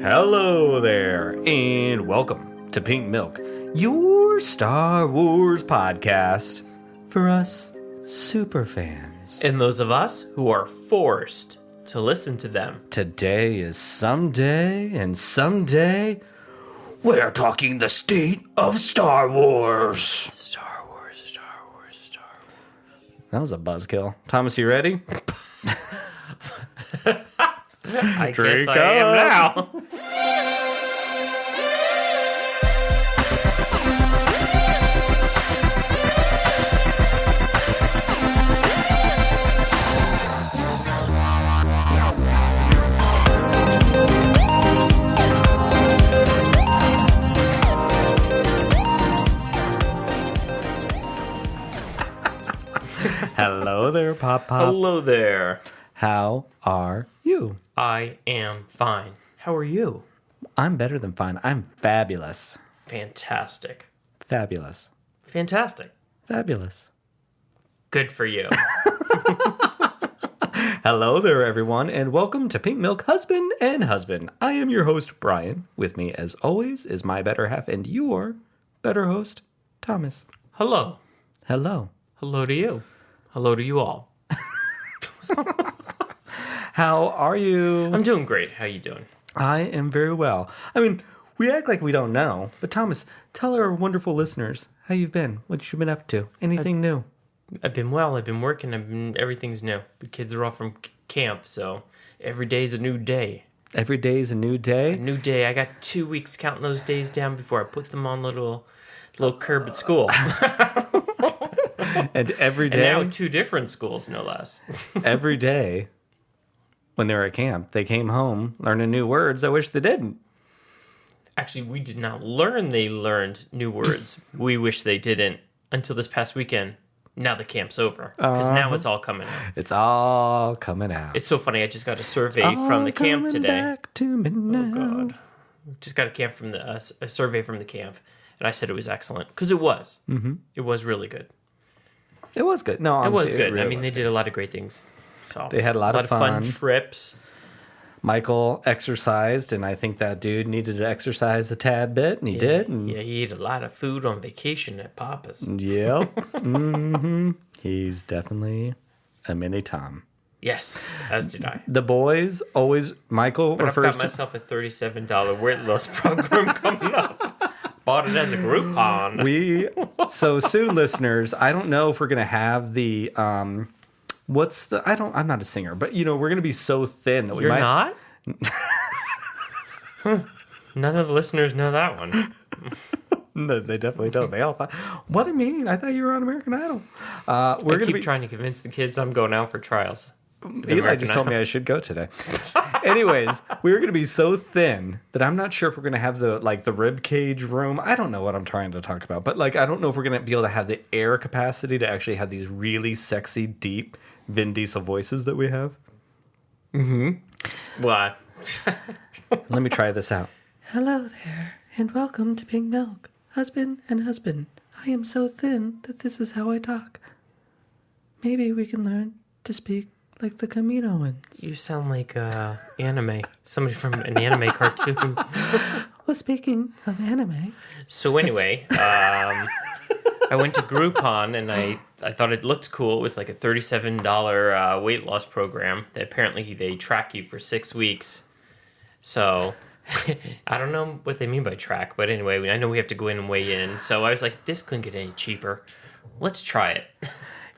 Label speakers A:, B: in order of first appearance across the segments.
A: Hello there, and welcome to Pink Milk, your Star Wars podcast for us superfans.
B: And those of us who are forced to listen to them.
A: Today is someday, and someday we're talking the state of Star Wars.
B: Star Wars, Star Wars, Star Wars.
A: That was a buzzkill. Thomas, you ready?
B: I guess I am now.
A: Hello there, Pop Pop.
B: Hello there.
A: How are you?
B: I am fine. How are you?
A: I'm better than fine. I'm fabulous.
B: Fantastic.
A: Fabulous.
B: Fantastic.
A: Fabulous.
B: Good for you.
A: Hello there, everyone, and welcome to Pink Milk Husband and Husband. I am your host, Bryan. With me, as always, is my better half and your better host, Thomas.
B: Hello.
A: Hello.
B: Hello to you. Hello to you all.
A: How are you?
B: I'm doing great. How you doing?
A: I am very well. I mean, we act like we don't know, but Thomas, tell our wonderful listeners how you've been, what you've been up to, anything new.
B: I've been well. I've been working. Everything's new. The kids are off from camp, so every day's a new day.
A: Every day is a new day?
B: A new day. I got 2 weeks counting those days down before I put them on little curb at school.
A: And every day...
B: And now 2 different schools, no less.
A: Every day, when they were at camp, they came home learning new words. I wish they didn't.
B: Actually, we did not learn they learned new words. We wish they didn't until this past weekend. Now the camp's over. Because now it's all coming out.
A: It's all coming out.
B: It's so funny. I just got a survey from the camp today.
A: Back to me now.
B: Oh, God. Just got a survey from the camp. And I said it was excellent. Because it was. Mm-hmm. It was really good.
A: It was good. No, honestly,
B: it was good.
A: Really
B: I mean, they did a lot of great things. So
A: they had a lot of
B: fun trips.
A: Michael exercised, and I think that dude needed to exercise a tad bit, and he did. And
B: yeah, he ate a lot of food on vacation at Papa's.
A: Yep. Mm-hmm. He's definitely a mini Tom.
B: Yes, as did I.
A: The boys always, Michael
B: but
A: refers
B: I've got myself a $37 weight loss program coming up. Bought it as a Groupon.
A: So soon, listeners, I don't know if we're going to have the... I'm not a singer, but we're going to be so thin that we
B: You're
A: might...
B: not? None of the listeners know that one.
A: No, they definitely don't. They all thought, what do you mean? I thought you were on American Idol.
B: I keep trying to convince the kids I'm going out for trials.
A: Eli just told me I should go today. Anyways, we're going to be so thin that I'm not sure if we're going to have the rib cage room. I don't know what I'm trying to talk about, but I don't know if we're going to be able to have the air capacity to actually have these really sexy, deep Vin Diesel voices that we have.
B: Mm-hmm. Why?
A: Let me try this out. Hello there, and welcome to Pink Milk, Husband and Husband. I am so thin that this is how I talk. Maybe we can learn to speak like the Kaminoans.
B: You sound like anime. Somebody from an anime cartoon.
A: Well, speaking of anime.
B: So anyway, I went to Groupon and I thought it looked cool. It was like a $37 weight loss program. Apparently they track you for 6 weeks. So I don't know what they mean by track, but anyway, I know we have to go in and weigh in. So I was like, this couldn't get any cheaper. Let's try it.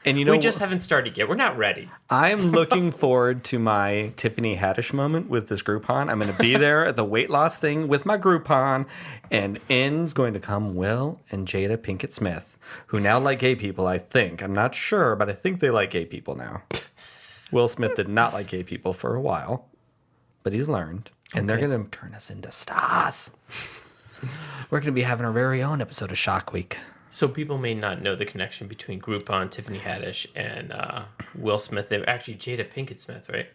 B: And we just haven't started yet. We're not ready.
A: I'm looking forward to my Tiffany Haddish moment with this Groupon. I'm going to be there at the weight loss thing with my Groupon, and in's going to come Will and Jada Pinkett Smith, who now like gay people, I think. I'm not sure, but I think they like gay people now. Will Smith did not like gay people for a while, but he's learned, and they're going to turn us into stars. We're going to be having our very own episode of Shock Week.
B: So people may not know the connection between Groupon, Tiffany Haddish, and Will Smith. They're actually Jada Pinkett Smith, right?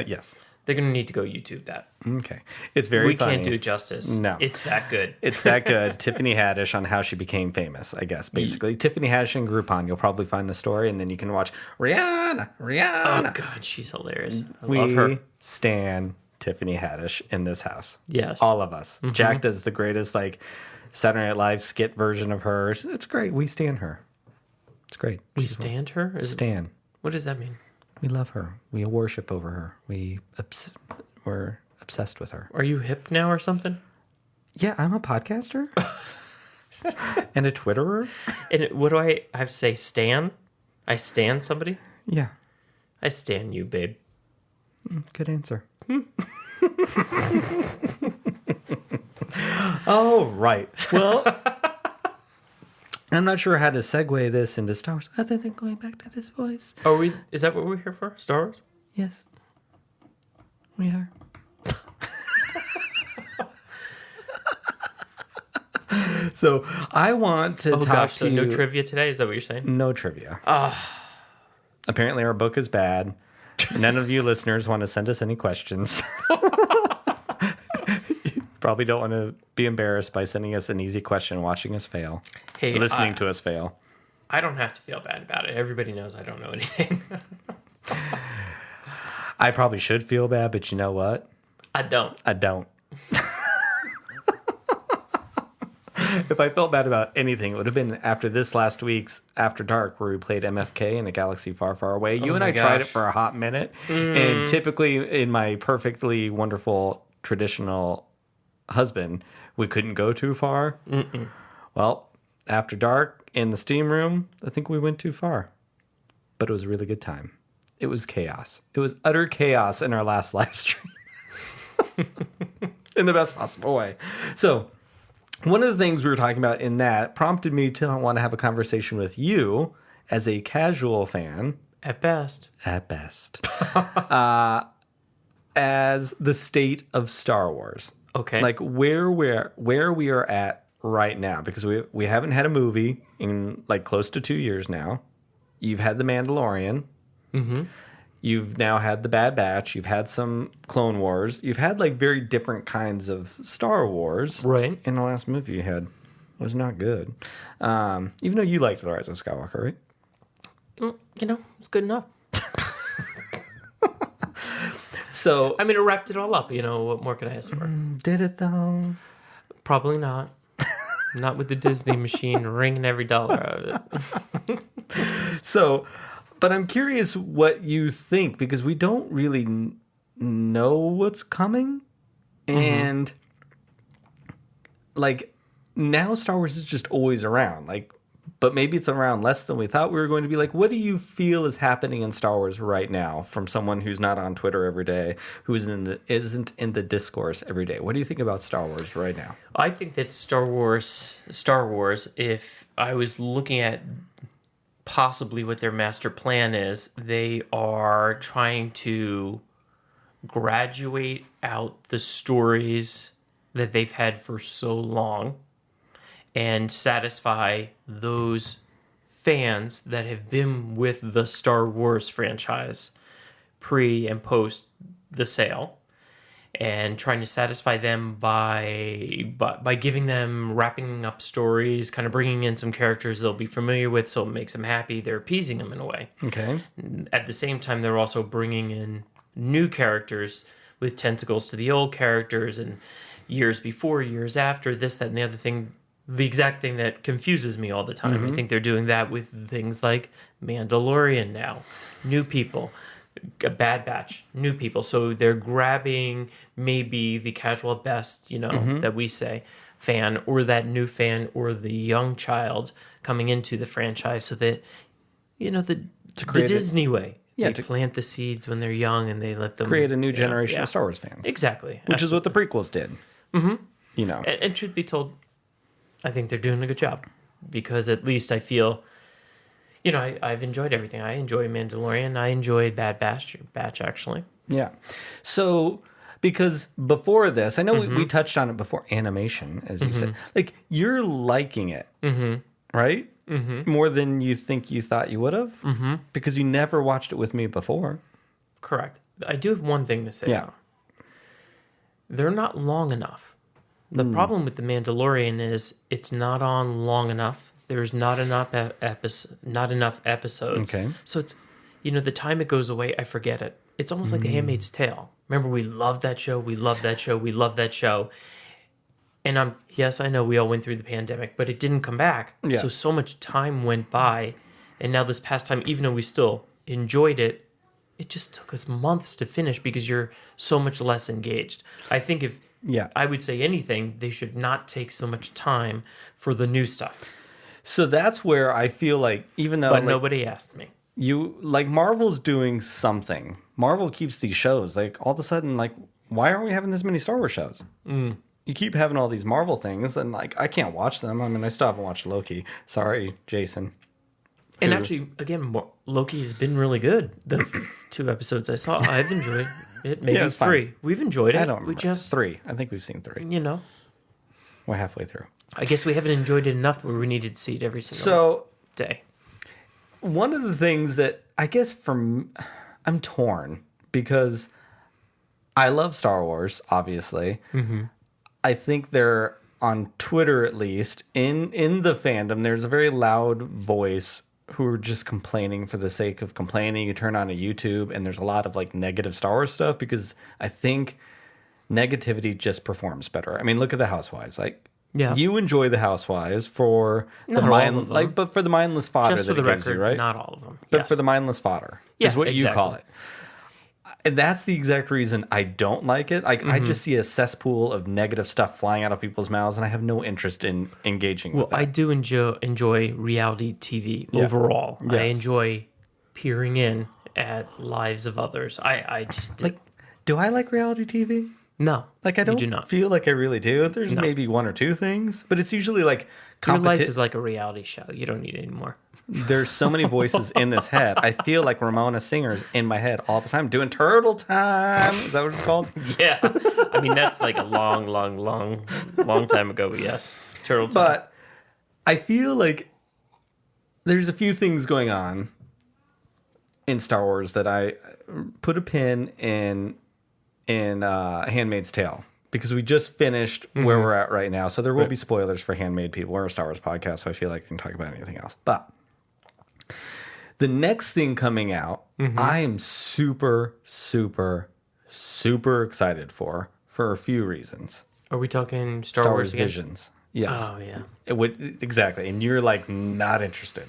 A: Yes.
B: They're going to need to go YouTube that.
A: Okay. It's very funny.
B: We can't do it justice.
A: No.
B: It's that good.
A: It's that good. Tiffany Haddish on how she became famous, I guess, basically. Tiffany Haddish and Groupon. You'll probably find the story, and then you can watch Rihanna.
B: Oh, God. She's hilarious. I
A: we
B: love her.
A: stan Tiffany Haddish in this house.
B: Yes.
A: All of us. Jack does the greatest, like, Saturday Night Live skit version of her. It's great. We stand her. It's great.
B: We stand her?
A: Stan.
B: What does that mean?
A: We love her. We worship over her. We're obsessed with her.
B: Are you hip now or something?
A: Yeah, I'm a podcaster. And a Twitterer.
B: And what do I have to say? Stan? I stan somebody?
A: Yeah.
B: I stan you, babe.
A: Good answer. All right. Well, I'm not sure how to segue this into Star Wars other than going back to this voice.
B: Is that what we're here for? Star Wars?
A: Yes. We are. So I want to talk to you.
B: No trivia today? Is that what you're saying?
A: No trivia. Apparently our book is bad. None of you listeners want to send us any questions. Probably don't want to be embarrassed by sending us an easy question, watching us fail.
B: Hey,
A: listening to us fail.
B: I don't have to feel bad about it. Everybody knows I don't know anything.
A: I probably should feel bad, but you know what?
B: I don't.
A: If I felt bad about anything, it would have been after this last week's After Dark, where we played MFK in a galaxy far, far away. You and I tried it for a hot minute. And typically, in my perfectly wonderful, traditional husband, we couldn't go too far. Well, After Dark in the steam room, I think we went too far. But it was a really good time. It was chaos. It was utter chaos in our last live stream. In the best possible way. So, one of the things we were talking about in that prompted me to want to have a conversation with you as a casual fan.
B: At best.
A: As the state of Star Wars.
B: Okay.
A: Like where we are at right now, because we haven't had a movie in like close to 2 years now. You've had The Mandalorian. You've now had The Bad Batch. You've had some Clone Wars. You've had like very different kinds of Star Wars.
B: Right.
A: And the last movie you had was not good. Even though you liked The Rise of Skywalker, right?
B: It's good enough.
A: So
B: I mean, it wrapped it all up. What more can I ask for?
A: Did it though?
B: Probably not. Not with the Disney machine wringing every dollar out of it.
A: So, but I'm curious what you think, because we don't really know what's coming. And like now Star Wars is just always around. Like, but maybe it's around less than we thought we were going to be. Like, what do you feel is happening in Star Wars right now from someone who's not on Twitter every day, who isn't in the discourse every day? What do you think about Star Wars right now?
B: I think that Star Wars, if I was looking at possibly what their master plan is, they are trying to graduate out the stories that they've had for so long and satisfy those fans that have been with the Star Wars franchise pre and post the sale, and trying to satisfy them by giving them, wrapping up stories, kind of bringing in some characters they'll be familiar with, so it makes them happy. They're appeasing them in a way.
A: Okay.
B: At the same time, they're also bringing in new characters with tentacles to the old characters, and years before, years after, this, that, and the other thing. The exact thing that confuses me all the time. I think they're doing that with things like Mandalorian now. New people. A Bad Batch. New people. So they're grabbing maybe the casual at best, that we say, fan, or that new fan, or the young child coming into the franchise, so that, the Disney way.
A: Yeah,
B: they plant the seeds when they're young and they let them
A: create a new generation of Star Wars fans.
B: Exactly.
A: Which is what the prequels did.
B: And truth be told, I think they're doing a good job, because at least I feel, I've enjoyed everything. I enjoy Mandalorian. I enjoy Bad Batch actually.
A: Yeah. So, because before this, I know we touched on it before, animation, as you said. Like, you're liking it, right? More than you thought you would have? Because you never watched it with me before.
B: Correct. I do have one thing to say.
A: Yeah.
B: They're not long enough. The problem with The Mandalorian is it's not on long enough. There's not enough episodes.
A: Okay.
B: So the time it goes away, I forget it. It's almost like The Handmaid's Tale. Remember, we loved that show. We loved that show. We loved that show. And yes, I know we all went through the pandemic, but it didn't come back.
A: Yeah.
B: So much time went by. And now this past time, even though we still enjoyed it, it just took us months to finish because you're so much less engaged. I think if I would say anything, they should not take so much time for the new stuff.
A: So that's where I feel like, even though...
B: But nobody asked me.
A: Marvel's doing something. Marvel keeps these shows. Like, all of a sudden, like, why aren't we having this many Star Wars shows? You keep having all these Marvel things, and, like, I can't watch them. I mean, I still haven't watched Loki. Sorry, Jason.
B: And actually, again, Loki's been really good. The 2 episodes I saw, I've enjoyed it. Maybe
A: it's
B: 3.
A: fine.
B: We've enjoyed it.
A: I don't remember.
B: We just
A: 3. I think we've seen 3. We're halfway through.
B: I guess we haven't enjoyed it enough where we needed to see it every single day.
A: One of the things that I guess I'm torn because I love Star Wars, obviously. Mm-hmm. I think they're on Twitter, at least, in the fandom, there's a very loud voice who are just complaining for the sake of complaining. You turn on a YouTube and there's a lot of like negative Star Wars stuff because I think negativity just performs better. I mean, look at the Housewives. Like, you enjoy the Housewives for but for the mindless fodder
B: just
A: that
B: for the
A: it gives
B: record,
A: you, right?
B: Not all of them,
A: but for the mindless fodder is what you call it. And that's the exact reason I don't like it. Like, I just see a cesspool of negative stuff flying out of people's mouths, and I have no interest in engaging with that.
B: I do enjoy reality TV overall. Yes. I enjoy peering in at lives of others. I just do.
A: Like, do I like reality TV?
B: No.
A: Like, I don't feel like I really do. There's maybe 1 or 2 things, but it's usually like
B: your life is like a reality show. You don't need it anymore.
A: There's so many voices in this head. I feel like Ramona Singer's in my head all the time doing Turtle Time. Is that what it's called?
B: Yeah. I mean, that's like a long time ago, but yes. Turtle Time.
A: But I feel like there's a few things going on in Star Wars that I put a pin in Handmaid's Tale. Because we just finished where we're at right now. So there will be spoilers for Handmaid people. We're a Star Wars podcast, so I feel like I can talk about anything else. But the next thing coming out, I am super, super, super excited for a few reasons.
B: Are we talking Star Wars again?
A: Visions. Yes.
B: Oh, yeah.
A: It would, exactly. And you're like not interested.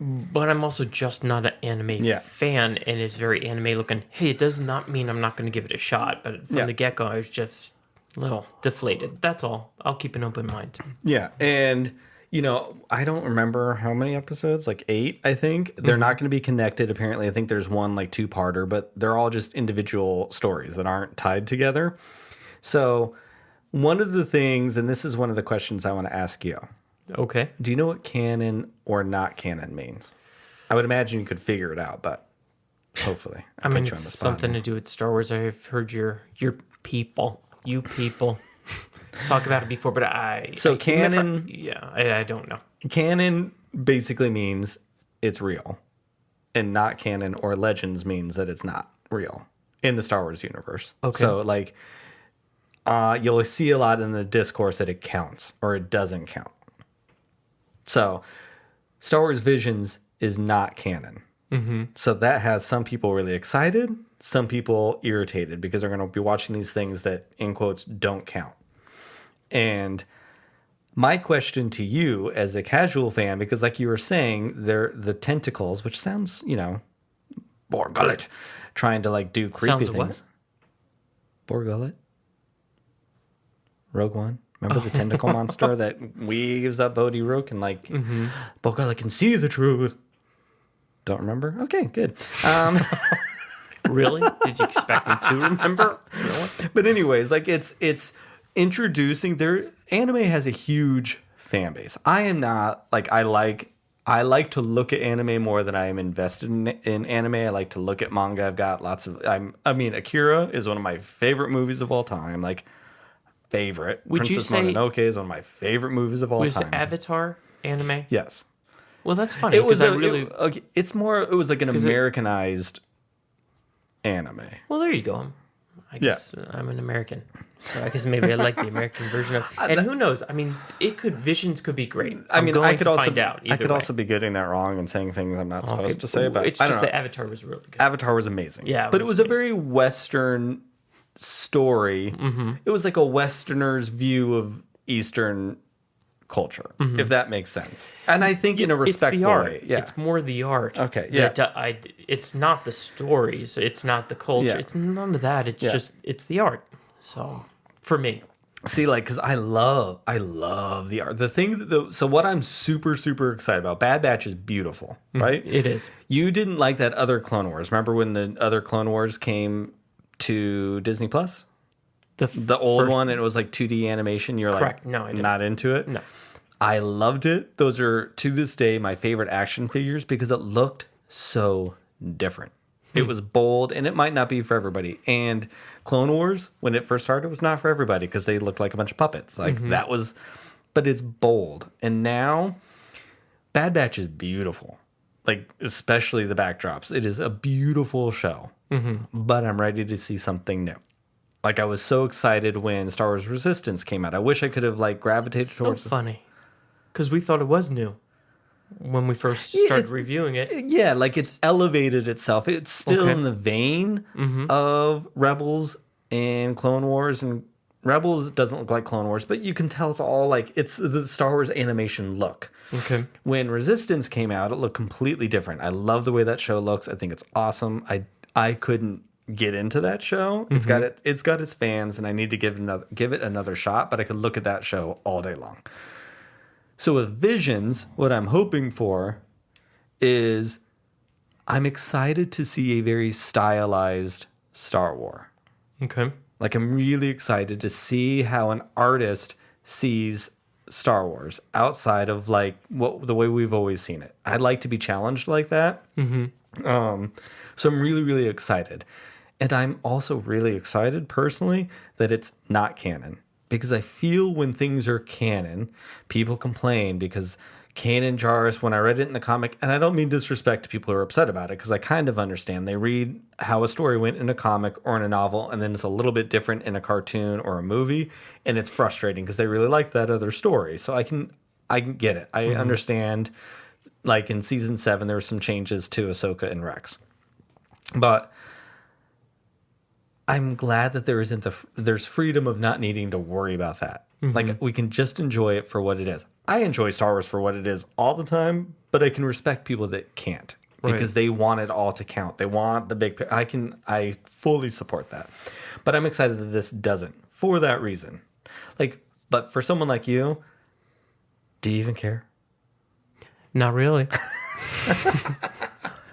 B: But I'm also just not an anime fan, and it's very anime looking. Hey, it does not mean I'm not going to give it a shot, but from the get-go, I was just a little deflated. That's all. I'll keep an open mind. Yeah,
A: and, I don't remember how many episodes, like 8, I think. They're not going to be connected, apparently. I think there's one, like, 2-parter, but they're all just individual stories that aren't tied together. So, one of the things, and this is one of the questions I want to ask you.
B: Okay.
A: Do you know what canon or not canon means? I would imagine you could figure it out, but hopefully.
B: I mean, it's something to do with Star Wars. I've heard you people talk about it before, but
A: canon...
B: I don't know.
A: Canon basically means it's real, and not canon or legends means that it's not real in the Star Wars universe. Okay. So, like, you'll see a lot in the discourse that it counts or it doesn't count. So, Star Wars Visions is not canon. So that has some people really excited, some people irritated because they're going to be watching these things that, in quotes, don't count. And my question to you as a casual fan, because like you were saying, they're the tentacles, which sounds, Borgullet, trying to like do creepy things. What? Borgullet? Rogue One? Remember the tentacle monster that weaves up Bodhi Rook and like, Borgullet can see the truth. Don't remember? Okay, good.
B: Really? Did you expect me to remember? Really?
A: But anyways, like it's introducing anime has a huge fan base. I am not like I like to look at anime more than I am invested in anime. I like to look at manga. I've got lots of Qi'ra is one of my favorite movies of all time. Like favorite.
B: Would
A: Princess
B: you say
A: Mononoke is one of my favorite movies of all time.
B: Was Avatar anime?
A: Yes.
B: Well, that's funny.
A: It was it was like an Americanized anime.
B: Well, there you go. I guess I'm an American. So I guess maybe I like the American version of. And who knows? I mean, Visions could be great.
A: I mean, I could also
B: find out.
A: I could
B: way.
A: also be getting that wrong and saying things I'm not supposed to say. But
B: it's
A: I don't
B: just
A: know.
B: that Avatar was really good.
A: Avatar was amazing.
B: Yeah,
A: but it was a very Western story. Mm-hmm. It was like a Westerner's view of Eastern culture, if that makes sense. And I think in a respectful way. Yeah.
B: It's more the art.
A: Okay, yeah.
B: It's not the stories. It's not the culture.
A: Yeah.
B: It's none of that. It's just, it's the art. So, for me.
A: See, like, because I love the art. The thing, so what I'm super, super excited about, Bad Batch is beautiful, right?
B: It is.
A: You didn't like that other Clone Wars. Remember when the other Clone Wars came to Disney Plus? The old one, and it was like 2D animation. You're
B: correct.
A: like,
B: No, I didn't.
A: Not into it?
B: No.
A: I loved it. Those are, to this day, my favorite action figures because it looked so different. It was bold, and it might not be for everybody. And Clone Wars, when it first started, was not for everybody because they looked like a bunch of puppets. Like, that was, but it's bold. And now, Bad Batch is beautiful. Like, especially the backdrops. It is a beautiful show. But I'm ready to see something new. Like, I was so excited when Star Wars Resistance came out. I wish I could have, like, gravitated towards it.
B: So funny. Because we thought it was new when we first started reviewing it.
A: Yeah, like, it's elevated itself. It's still in the vein of Rebels and Clone Wars. And Rebels doesn't look like Clone Wars, but you can tell it's all, like, it's the Star Wars animation look.
B: Okay.
A: When Resistance came out, it looked completely different. I love the way that show looks. I think it's awesome. I couldn't get into that show. It's got its fans, and I need to give it another shot, but I could look at that show all day long. So with Visions, what I'm hoping for is I'm excited to see a very stylized Star Wars.
B: Okay.
A: Like, I'm really excited to see how an artist sees Star Wars outside of, like, the way we've always seen it. I'd like to be challenged like that. So I'm really, really excited. And I'm also really excited, personally, that it's not canon. Because I feel when things are canon, people complain because canon jars, when I read it in the comic, and I don't mean disrespect to people who are upset about it, because I kind of understand. They read how a story went in a comic or in a novel, and then it's a little bit different in a cartoon or a movie, and it's frustrating because they really like that other story. So I can get it. I understand, like, in season 7, there were some changes to Ahsoka and Rex. But I'm glad that there's freedom of not needing to worry about that. Like, we can just enjoy it for what it is. I enjoy Star Wars for what it is all the time, but I can respect people that can't because they want it all to count. They want the big. I fully support that, but I'm excited that this doesn't for that reason. Like, but for someone like you, do you even care?
B: Not really.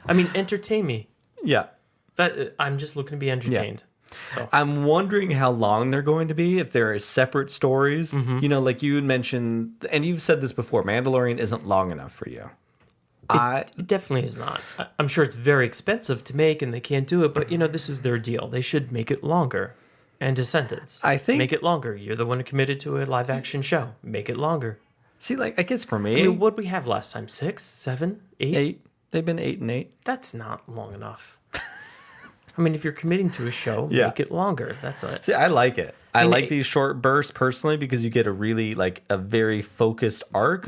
B: I mean, entertain me.
A: Yeah.
B: I'm just looking to be entertained. So
A: I'm wondering how long they're going to be, if there are separate stories. You know, like you had mentioned, and you've said this before, Mandalorian isn't long enough for you.
B: It definitely is not. I'm sure it's very expensive to make and they can't do it, but, you know, this is their deal. They should make it longer. And Descendants.
A: I think.
B: Make it longer. You're the one who committed to a live action show. Make it longer.
A: See, like, I guess for me.
B: I mean, what did we have last time? 6, 7, 8?
A: 8. They've been 8 and 8.
B: That's not long enough. I mean, if you're committing to a show, make it longer. That's it.
A: See, I like it. I like these short bursts personally because you get a really, like, a very focused arc.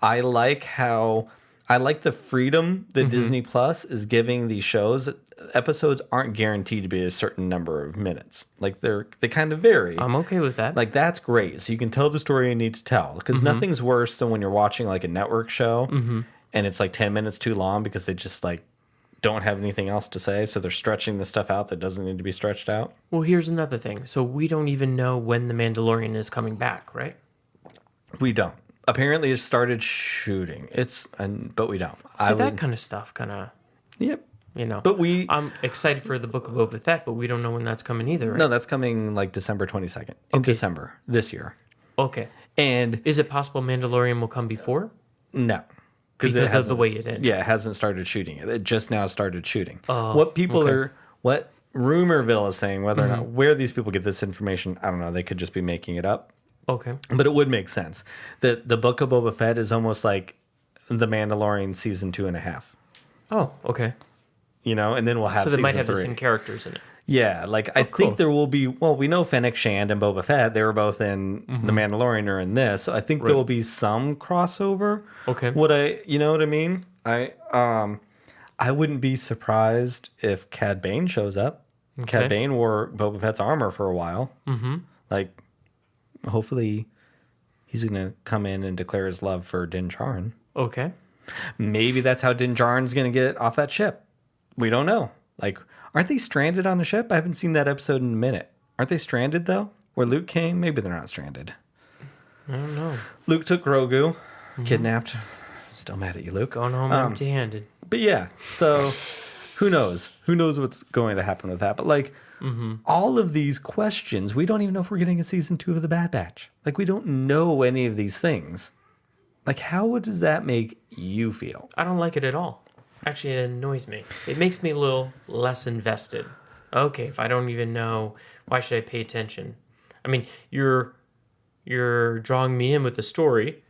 A: I like the freedom that Disney Plus is giving these shows. Episodes aren't guaranteed to be a certain number of minutes. Like, they kind of vary.
B: I'm okay with that.
A: Like, that's great. So you can tell the story you need to tell. Because nothing's worse than when you're watching, like, a network show and it's, like, 10 minutes too long because they just, like, don't have anything else to say, so they're stretching the stuff out that doesn't need to be stretched out.
B: Well, here's another thing. So we don't even know when The Mandalorian is coming back, right?
A: We don't. Apparently, it started shooting. But we don't.
B: So that kind of stuff,
A: Yep.
B: You know.
A: But
B: I'm excited for the Book of Boba Fett, but we don't know when that's coming either, right?
A: No, that's coming like December 22nd. In December this year.
B: Okay.
A: And
B: is it possible Mandalorian will come before?
A: No.
B: Because of the way it ended.
A: Yeah, it hasn't started shooting. It just now started shooting. What Rumorville is saying, whether or not where these people get this information, I don't know. They could just be making it up.
B: Okay.
A: But it would make sense. The Book of Boba Fett is almost like The Mandalorian season 2.5.
B: Oh, okay.
A: And then we'll have
B: So they
A: season
B: might have
A: 3.
B: the same characters in it.
A: Yeah, like I
B: cool.
A: think there will be. Well, we know Fennec Shand and Boba Fett. They were both in The Mandalorian or in this. So I think there will be some crossover.
B: Okay.
A: You know what I mean? I wouldn't be surprised if Cad Bane shows up.
B: Okay.
A: Cad Bane wore Boba Fett's armor for a while. Mm-hmm. Like, hopefully, he's gonna come in and declare his love for Din Djarin.
B: Okay.
A: Maybe that's how Din Djarin's gonna get off that ship. We don't know. Like, aren't they stranded on the ship? I haven't seen that episode in a minute. Aren't they stranded though? Where Luke came? Maybe they're not stranded.
B: I don't know.
A: Luke took Grogu, kidnapped. Still mad at you, Luke.
B: Going home empty-handed.
A: But yeah, so who knows? Who knows what's going to happen with that? But like all of these questions, we don't even know if we're getting a season 2 of The Bad Batch. Like we don't know any of these things. Like how does that make you feel?
B: I don't like it at all. Actually, it annoys me. It makes me a little less invested. Okay, if I don't even know, why should I pay attention? I mean, you're drawing me in with the story.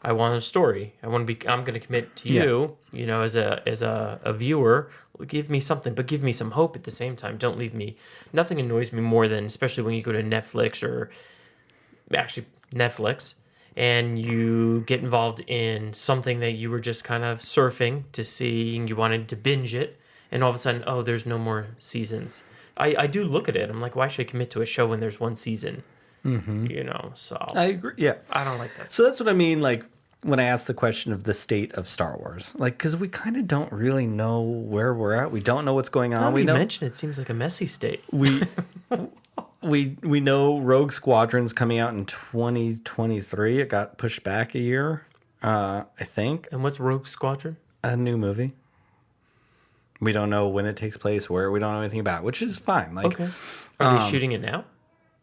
B: I want a story. I'm going to commit to you, as a viewer. Give me something, but give me some hope at the same time. Don't leave me. Nothing annoys me more than, especially when you go to Netflix or actually Netflix, and you get involved in something that you were just kind of surfing to see and you wanted to binge it, and all of a sudden, oh, there's no more seasons. I do look at it. I'm like, why should I commit to a show when there's one season? So
A: I agree. Yeah.
B: I don't like that.
A: So that's what I mean. Like when I asked the question of the state of Star Wars, like, because we kind of don't really know where we're at. We don't know what's going on.
B: Now
A: We know
B: mention it seems like a messy state.
A: we know Rogue Squadron's coming out in 2023. It got pushed back a year, I think.
B: And what's Rogue Squadron?
A: A new movie. We don't know when it takes place, where we don't know anything about, which is fine. Like,
B: Okay. Are they shooting it now?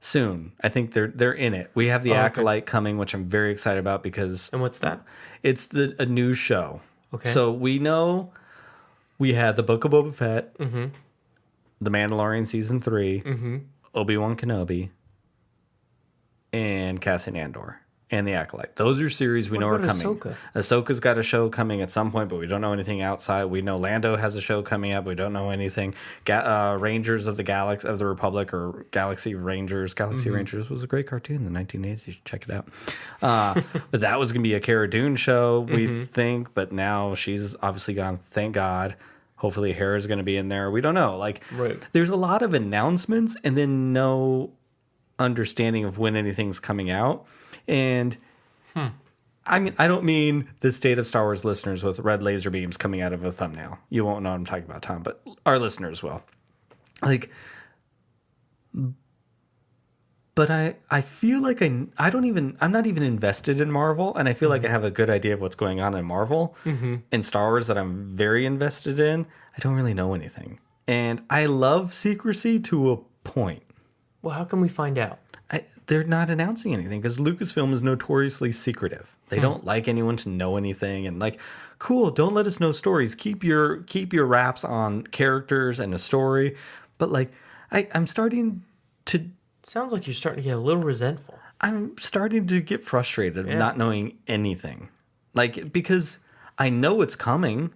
A: soon. I think they're in it. We have the Acolyte coming, which I'm very excited about because
B: And what's that?
A: it's a new show.
B: Okay.
A: So we know we had the Book of Boba Fett, The Mandalorian season 3, Obi-Wan Kenobi, and Cassian Andor, and the Acolyte. Those are series we know are
B: about
A: coming.
B: Ahsoka?
A: Ahsoka's got a show coming at some point, but we don't know anything outside. We know Lando has a show coming up. We don't know anything. Rangers of the Galaxy of the Republic, or Galaxy Rangers. Galaxy Rangers was a great cartoon in the 1980s. You should check it out. But that was going to be a Cara Dune show, we think. But now she's obviously gone. Thank God. Hopefully, Hera's going to be in there. We don't know. Like, there's a lot of announcements, and then no understanding of when anything's coming out. And I mean, I don't mean the state of Star Wars listeners with red laser beams coming out of a thumbnail. You won't know what I'm talking about, Tom, but our listeners will. Like, but I feel like I'm not even invested in Marvel, and I feel like I have a good idea of what's going on in Marvel and Star Wars that I'm very invested in. I don't really know anything. And I love secrecy to a point.
B: Well, how can we find out?
A: They're not announcing anything because Lucasfilm is notoriously secretive. They don't like anyone to know anything, and like, cool, don't let us know stories. Keep your wraps on characters and a story. But like, I'm starting to.
B: Sounds like you're starting to get a little resentful.
A: I'm starting to get frustrated of not knowing anything, like, because I know it's coming.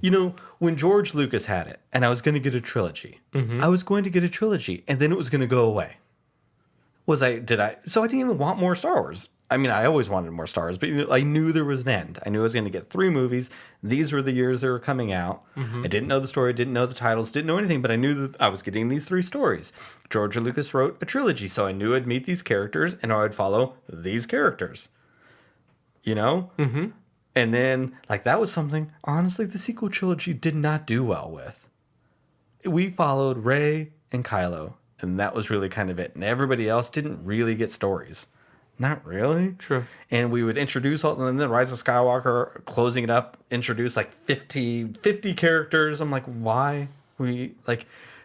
A: You know, when George Lucas had it, and I was going to get a trilogy, I was going to get a trilogy, and then it was going to go away. So I didn't even want more Star Wars. I mean, I always wanted more Star Wars, but I knew there was an end. I knew I was going to get 3 movies. These were the years they were coming out. I didn't know the story, didn't know the titles, didn't know anything, but I knew that I was getting these 3 stories. George Lucas wrote a trilogy, so I knew I'd meet these characters and I'd follow these characters. You know? Mm-hmm. And then, like, that was something, honestly, the sequel trilogy did not do well with. We followed Rey and Kylo, and that was really kind of it. And everybody else didn't really get stories. Not really.
B: True.
A: And we would introduce and then Rise of Skywalker, closing it up, introduce like 50 characters. I'm like, why?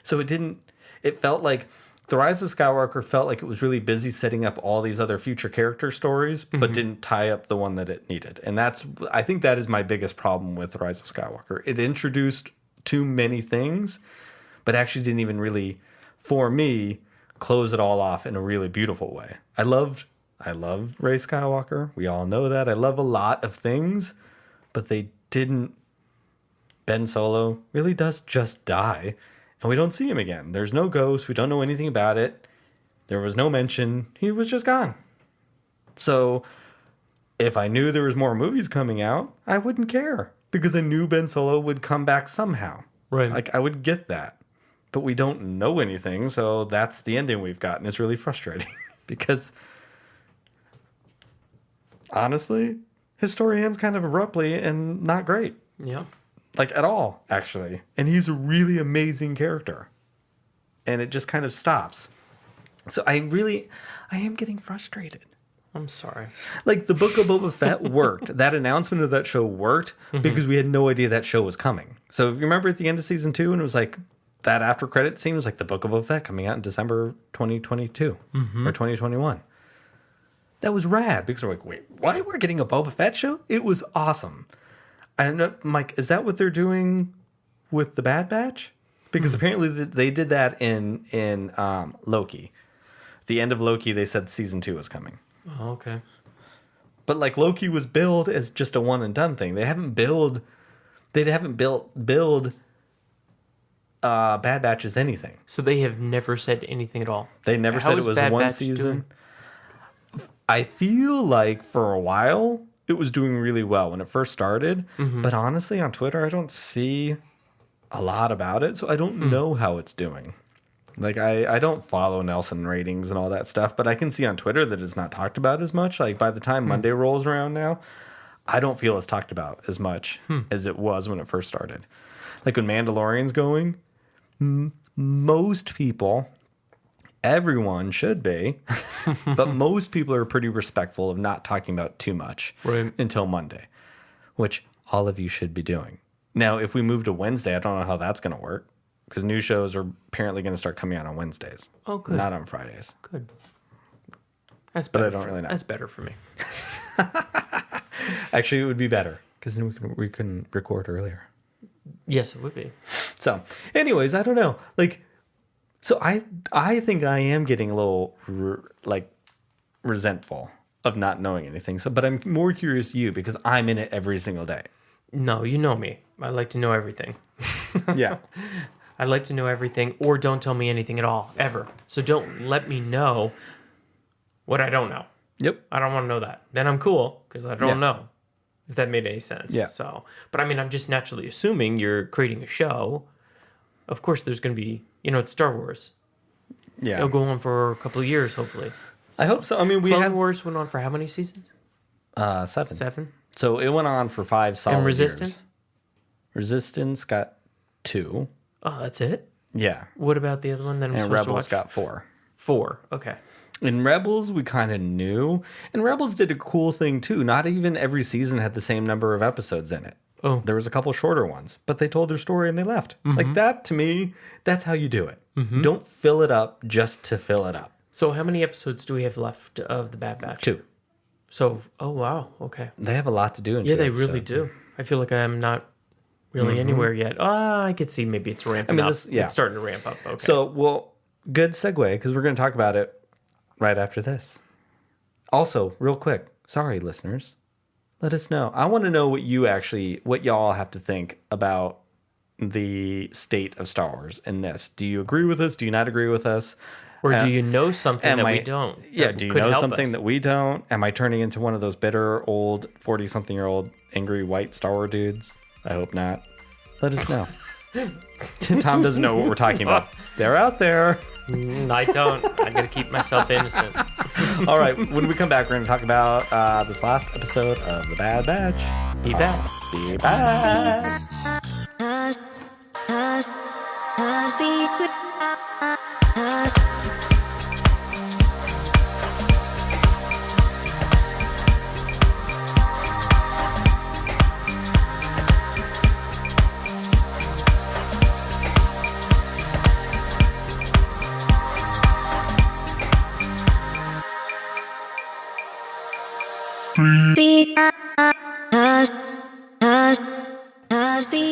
A: So it felt like The Rise of Skywalker felt like it was really busy setting up all these other future character stories, but didn't tie up the one that it needed. And I think that is my biggest problem with The Rise of Skywalker. It introduced too many things, but actually didn't even really, for me, close it all off in a really beautiful way. I love Rey Skywalker. We all know that. I love a lot of things, but they didn't Ben Solo really does just die, and we don't see him again. There's no ghost. We don't know anything about it. There was no mention. He was just gone. So if I knew there was more movies coming out, I wouldn't care because I knew Ben Solo would come back somehow.
B: Right.
A: Like, I would get that. But we don't know anything, so that's the ending we've gotten. It's really frustrating because, honestly, his story ends kind of abruptly and not great.
B: Yeah.
A: Like, at all, actually. And he's a really amazing character. And it just kind of stops. So I am getting frustrated.
B: I'm sorry.
A: Like, the Book of Boba Fett worked. That announcement of that show worked because we had no idea that show was coming. So if you remember at the end of season 2, and it was like, that after credit scene was like the Book of Boba Fett coming out in December 2022 or 2021. That was rad because we're like, wait, what? We're getting a Boba Fett show? It was awesome. And I'm like, is that what they're doing with the Bad Batch? Because apparently they did that in Loki. The end of Loki, they said season 2 was coming.
B: Oh, okay.
A: But like Loki was billed as just a one and done thing. They haven't billed Bad Batch as anything.
B: So they have never said anything at all.
A: They never said it was
B: Bad
A: one
B: Batch
A: season.
B: doing?
A: I feel like for a while it was doing really well when it first started. But honestly, on Twitter, I don't see a lot about it. So I don't know how it's doing. Like, I don't follow Nelson ratings and all that stuff, but I can see on Twitter that it's not talked about as much. Like, by the time Monday rolls around now, I don't feel it's talked about as much as it was when it first started. Like, when Mandalorian's going, most people, everyone should be, but most people are pretty respectful of not talking about too much until Monday, which all of you should be doing. Now, if we move to Wednesday, I don't know how that's going to work. Because new shows are apparently going to start coming out on Wednesdays.
B: Oh, good.
A: Not on Fridays.
B: Good. That's
A: But
B: better.
A: I don't really know.
B: That's better for me.
A: Actually, it would be better. Because then we can record earlier.
B: Yes, it would be.
A: So, anyways, I don't know. Like, so I think I am getting a little, resentful of not knowing anything. So, but I'm more curious you because I'm in it every single day.
B: No, you know me. I like to know everything.
A: Yeah.
B: I like to know everything, or don't tell me anything at all, ever. So don't let me know what I don't know.
A: Yep.
B: I don't want to know that. Then I'm cool, because I don't know, if that made any sense.
A: Yeah.
B: So, but I mean, I'm just naturally assuming you're creating a show. Of course, there's going to be, it's Star Wars.
A: Yeah.
B: It'll go on for a couple of years, hopefully.
A: I hope so. I mean,
B: Clone Wars went on for how many seasons?
A: 7.
B: 7?
A: So it went on for 5 solid
B: And Resistance?
A: years. Resistance got 2.
B: Oh, that's it?
A: Yeah.
B: What about the other one that I'm
A: And
B: supposed
A: Rebels
B: to watch?
A: got 4.
B: 4, okay.
A: In Rebels, we kind of knew. And Rebels did a cool thing, too. Not even every season had the same number of episodes in it.
B: Oh.
A: There was a couple shorter ones. But they told their story and they left. Like, that, to me, that's how you do it. Don't fill it up just to fill it up.
B: So how many episodes do we have left of The Bad Batch?
A: 2.
B: So, oh, wow, okay.
A: They have a lot to do in 2
B: Yeah, they
A: episodes.
B: really do. I feel like I'm not really anywhere yet. I could see maybe it's ramping up. It's starting to ramp up. Okay.
A: So, well, good segue, because we're going to talk about it right after this. Also, real quick, sorry, listeners, let us know. I want to know what y'all have to think about the state of Star Wars in this. Do you agree with us? Do you not agree with us?
B: Or do you know something that we don't?
A: Yeah, do you know something that we don't? Am I turning into one of those bitter, old, 40-something-year-old, angry, white Star Wars dudes? I hope not. Let us know. Tom doesn't know what we're talking about. They're out there.
B: I don't. I got to keep myself innocent.
A: All right, when we come back, we're going to talk about this last episode of The Bad Batch.
B: Be back.
A: Be back.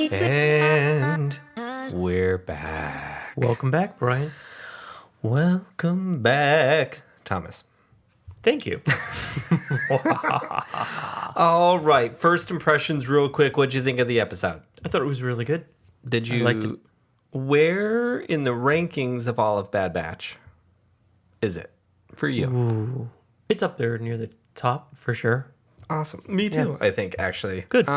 A: And we're back.
B: Welcome back, Brian.
A: Welcome back, Thomas.
B: Thank you.
A: All right. First impressions, real quick. What'd you think of the episode?
B: I thought it was really good.
A: Did you?
B: I liked it.
A: Where in the rankings of all of Bad Batch is it for you?
B: Ooh. It's up there near the top for sure.
A: Awesome. Me too, I think, actually.
B: Good.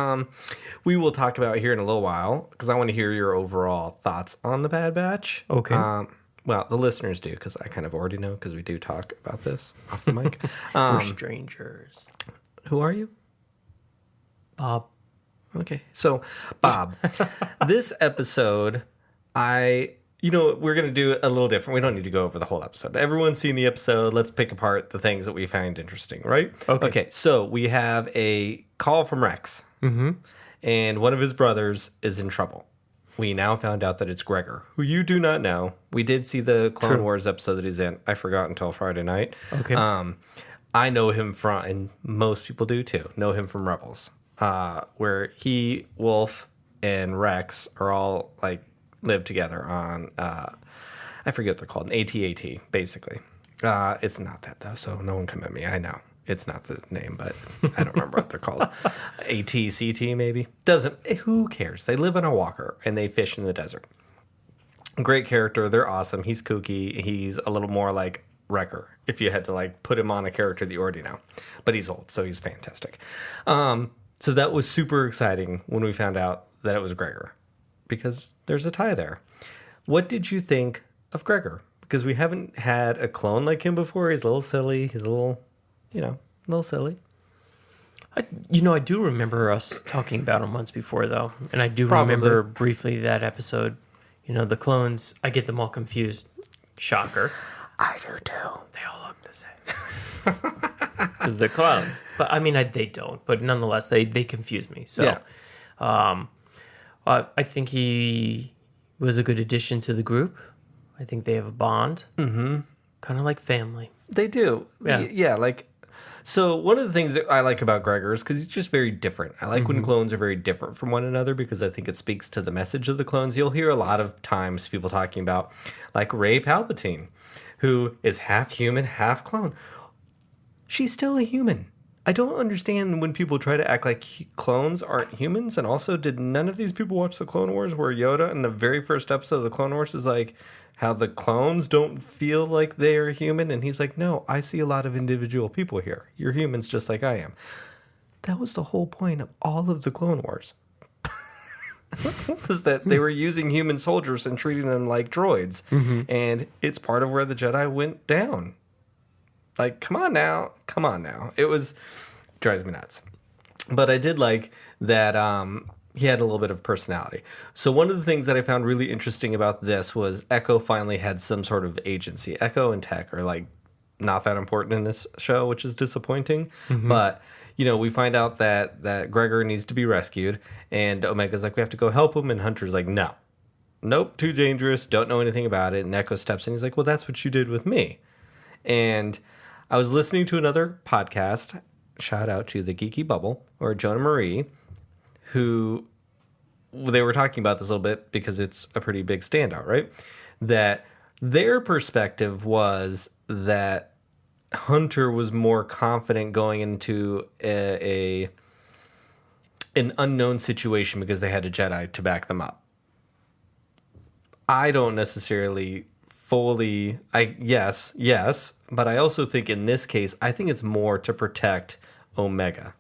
A: We will talk about it here in a little while because I want to hear your overall thoughts on the Bad Batch.
B: Okay.
A: Well, the listeners do because I kind of already know because we do talk about this off the mic.
B: We're strangers.
A: Who are you?
B: Bob.
A: Okay. So, Bob, this episode, we're going to do a little different. We don't need to go over the whole episode. Everyone's seen the episode. Let's pick apart the things that we find interesting, right? Okay. So we have a call from Rex. Mm-hmm. And one of his brothers is in trouble. We now found out that it's Gregor, who you do not know. We did see the Clone Wars episode that he's in. I forgot until Friday night.
B: Okay.
A: I know him from, and most people do too, know him from Rebels, where he, Wolf, and Rex are all like live together on, I forget what they're called, an AT-AT, basically. It's not that though, so no one come at me. I know. It's not the name, but I don't remember what they're called. AT-CT maybe? Who cares? They live on a walker and they fish in the desert. Great character. They're awesome. He's kooky. He's a little more like Wrecker if you had to like put him on a character that you already know. But he's old, so he's fantastic. So that was super exciting when we found out that it was Gregor because there's a tie there. What did you think of Gregor? Because we haven't had a clone like him before. He's a little silly. He's a little silly.
B: I do remember us talking about him once before, though. And I do remember briefly that episode. The clones, I get them all confused. Shocker.
A: I do too.
B: They all look the same. Because they're clones. But, they don't. But nonetheless, they confuse me. So, yeah. I think he was a good addition to the group. I think they have a bond. Mm-hmm. Kind of like family.
A: They do. Yeah, so one of the things that I like about Gregor is because he's just very different. I like when clones are very different from one another because I think it speaks to the message of the clones. You'll hear a lot of times people talking about like Rey Palpatine, who is half human, half clone. She's still a human. I don't understand when people try to act like clones aren't humans. And also, did none of these people watch the Clone Wars where Yoda in the very first episode of the Clone Wars is like, how the clones don't feel like they are human? And he's like, no, I see a lot of individual people here. You're humans just like I am. That was the whole point of all of the Clone Wars. Was that they were using human soldiers and treating them like droids. Mm-hmm. And it's part of where the Jedi went down. Like, come on now. Drives me nuts. But I did like that he had a little bit of personality. So one of the things that I found really interesting about this was Echo finally had some sort of agency. Echo and Tech are like not that important in this show, which is disappointing. Mm-hmm. But, we find out that Gregor needs to be rescued. And Omega's like, we have to go help him. And Hunter's like, no. Nope, too dangerous. Don't know anything about it. And Echo steps in. He's like, well, that's what you did with me. And I was listening to another podcast, shout out to the Geeky Bubble, or Jonah Marie, who they were talking about this a little bit because it's a pretty big standout, right? That their perspective was that Hunter was more confident going into an unknown situation because they had a Jedi to back them up. I don't necessarily fully, yes, but I also think in this case, I think it's more to protect Omega.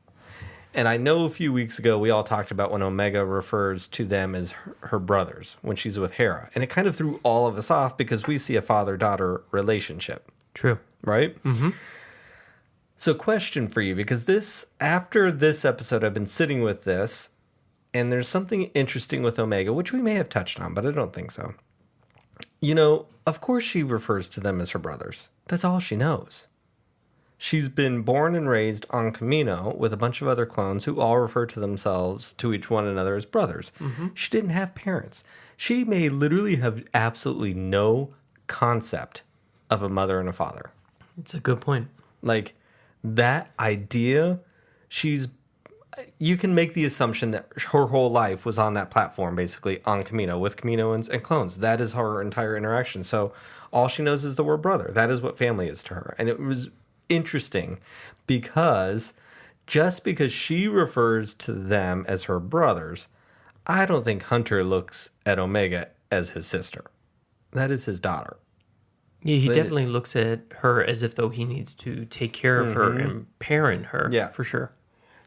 A: And I know a few weeks ago we all talked about when Omega refers to them as her brothers when she's with Hera. And it kind of threw all of us off because we see a father-daughter relationship.
B: True.
A: Right? Mm-hmm. So question for you, because after this episode, I've been sitting with this, and there's something interesting with Omega, which we may have touched on, but I don't think so. Of course she refers to them as her brothers. That's all she knows. She's been born and raised on Kamino with a bunch of other clones who all refer to themselves, to each one another, as brothers. Mm-hmm. She didn't have parents. She may literally have absolutely no concept of a mother and a father.
B: It's a good point.
A: Like, that idea, you can make the assumption that her whole life was on that platform, basically, on Kamino, with Kaminoans and clones. That is her entire interaction. So all she knows is the word brother. That is what family is to her. And it was interesting because just because she refers to them as her brothers, I don't think Hunter looks at Omega as his sister. That is his daughter.
B: Yeah, he definitely looks at her as if though he needs to take care of her and parent her.
A: Yeah.
B: For sure.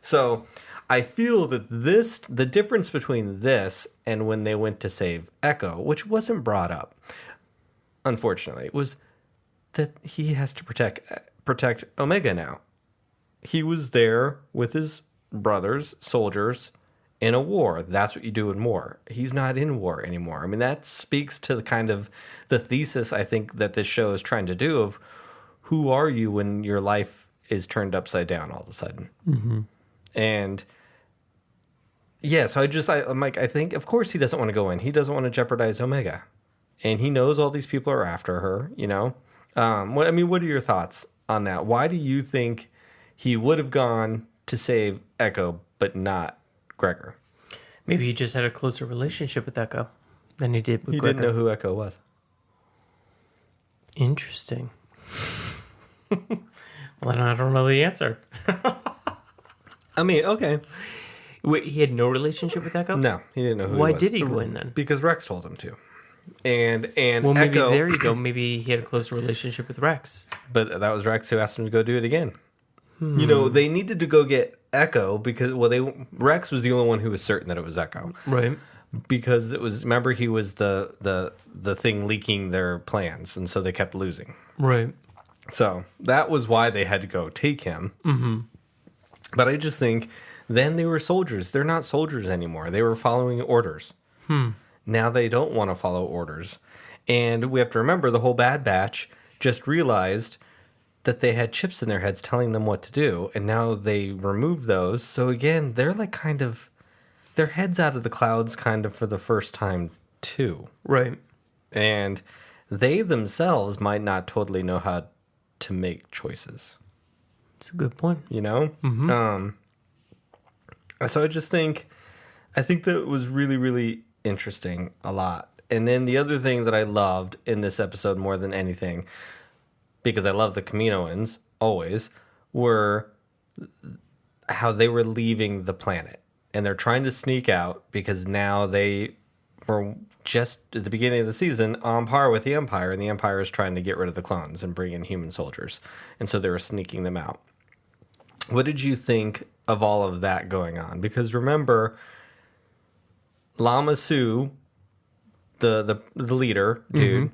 A: So I feel that the difference between this and when they went to save Echo, which wasn't brought up, unfortunately, was that he has to protect Omega now. He was there with his brothers, soldiers, in a war. That's what you do in war. He's not in war anymore. I mean, that speaks to the kind of the thesis I think that this show is trying to do of who are you when your life is turned upside down all of a sudden. Mm-hmm. And yeah, so I'm like, I think, of course he doesn't want to go in. He doesn't want to jeopardize Omega. And he knows all these people are after her, you know? What are your thoughts on that? Why do you think he would have gone to save Echo, but not Gregor?
B: Maybe he just had a closer relationship with Echo than he did with Gregor.
A: He didn't know who Echo was.
B: Interesting. Well, I don't know the answer.
A: I mean, okay.
B: Wait, he had no relationship with Echo?
A: No, he didn't know who he was.
B: Why did he go in then?
A: Because Rex told him to. And
B: well, maybe
A: Echo,
B: there you go. Maybe he had a closer relationship with Rex.
A: But that was Rex who asked him to go do it again. You know, they needed to go get Echo because, Rex was the only one who was certain that it was Echo.
B: Right.
A: Because it was, remember, he was the thing leaking their plans, and so they kept losing.
B: Right.
A: So that was why they had to go take him. Mm-hmm. But I just think then they were soldiers. They're not soldiers anymore. They were following orders. Now they don't want to follow orders. And we have to remember the whole Bad Batch just realized that they had chips in their heads telling them what to do. And now they removed those. So again, they're like kind of, their heads out of the clouds kind of for the first time too.
B: Right.
A: And they themselves might not totally know how to make choices.
B: That's a good point.
A: You know? Mm-hmm. So I think that it was really, really interesting a lot. And then the other thing that I loved in this episode more than anything, because I love the Kaminoans always, were how they were leaving the planet. And they're trying to sneak out because now they were just at the beginning of the season on par with the Empire, and the Empire is trying to get rid of the clones and bring in human soldiers. And so they were sneaking them out. What did you think of all of that going on? Because remember, Lama Su, the leader dude,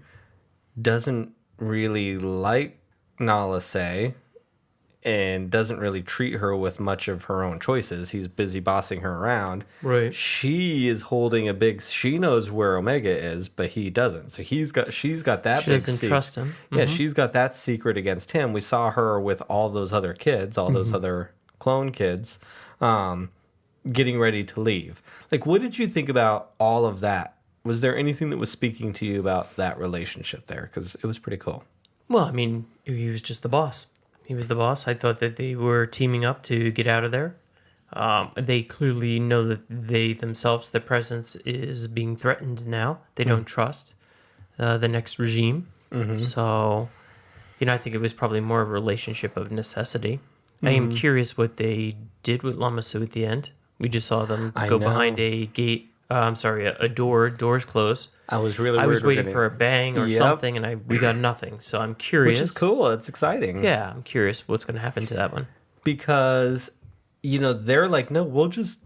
A: doesn't really like Nala Se and doesn't really treat her with much of her own choices. He's busy bossing her around.
B: Right.
A: She is holding she knows where Omega is, but he doesn't. So she's got that
B: she
A: big
B: doesn't
A: secret.
B: trust him.
A: Yeah, she's got that secret against him. We saw her with all those other kids, all those other clone kids, getting ready to leave. Like, what did you think about all of that? Was there anything that was speaking to you about that relationship there? Because it was pretty cool.
B: Well, I mean, he was just the boss. He was the boss. I thought that they were teaming up to get out of there. They clearly know that they themselves, their presence is being threatened now. They don't trust the next regime. So, I think it was probably more of a relationship of necessity. I am curious what they did with Lama Su at the end. We just saw them go behind a gate. A door. Doors closed.
A: I was
B: waiting for a bang or something, and we got nothing. So I'm curious.
A: Which is cool. It's exciting.
B: Yeah, I'm curious what's going to happen to that one.
A: Because, they're like, no, we'll just...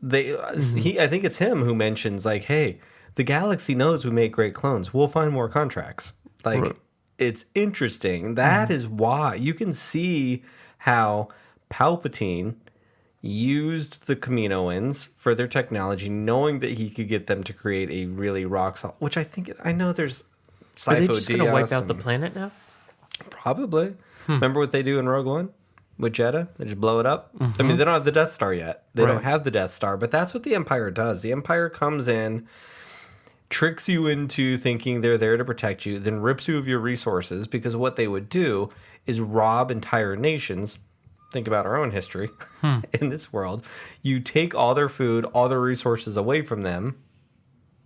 A: I think it's him who mentions, like, hey, the galaxy knows we make great clones. We'll find more contracts. Like, right. It's interesting. That is why. You can see how Palpatine used the Kaminoans for their technology, knowing that he could get them to create a really rock solid, which I know there's Sifo.
B: Are they just going to wipe out the planet now?
A: Probably. Remember what they do in Rogue One with Jeddah? They just blow it up. I mean, they don't have the Death Star yet. They don't have the Death Star, but that's what the Empire does. The Empire comes in, tricks you into thinking they're there to protect you, then rips you of your resources, because what they would do is rob entire nations. Think about our own history in this world. You take all their food, all their resources away from them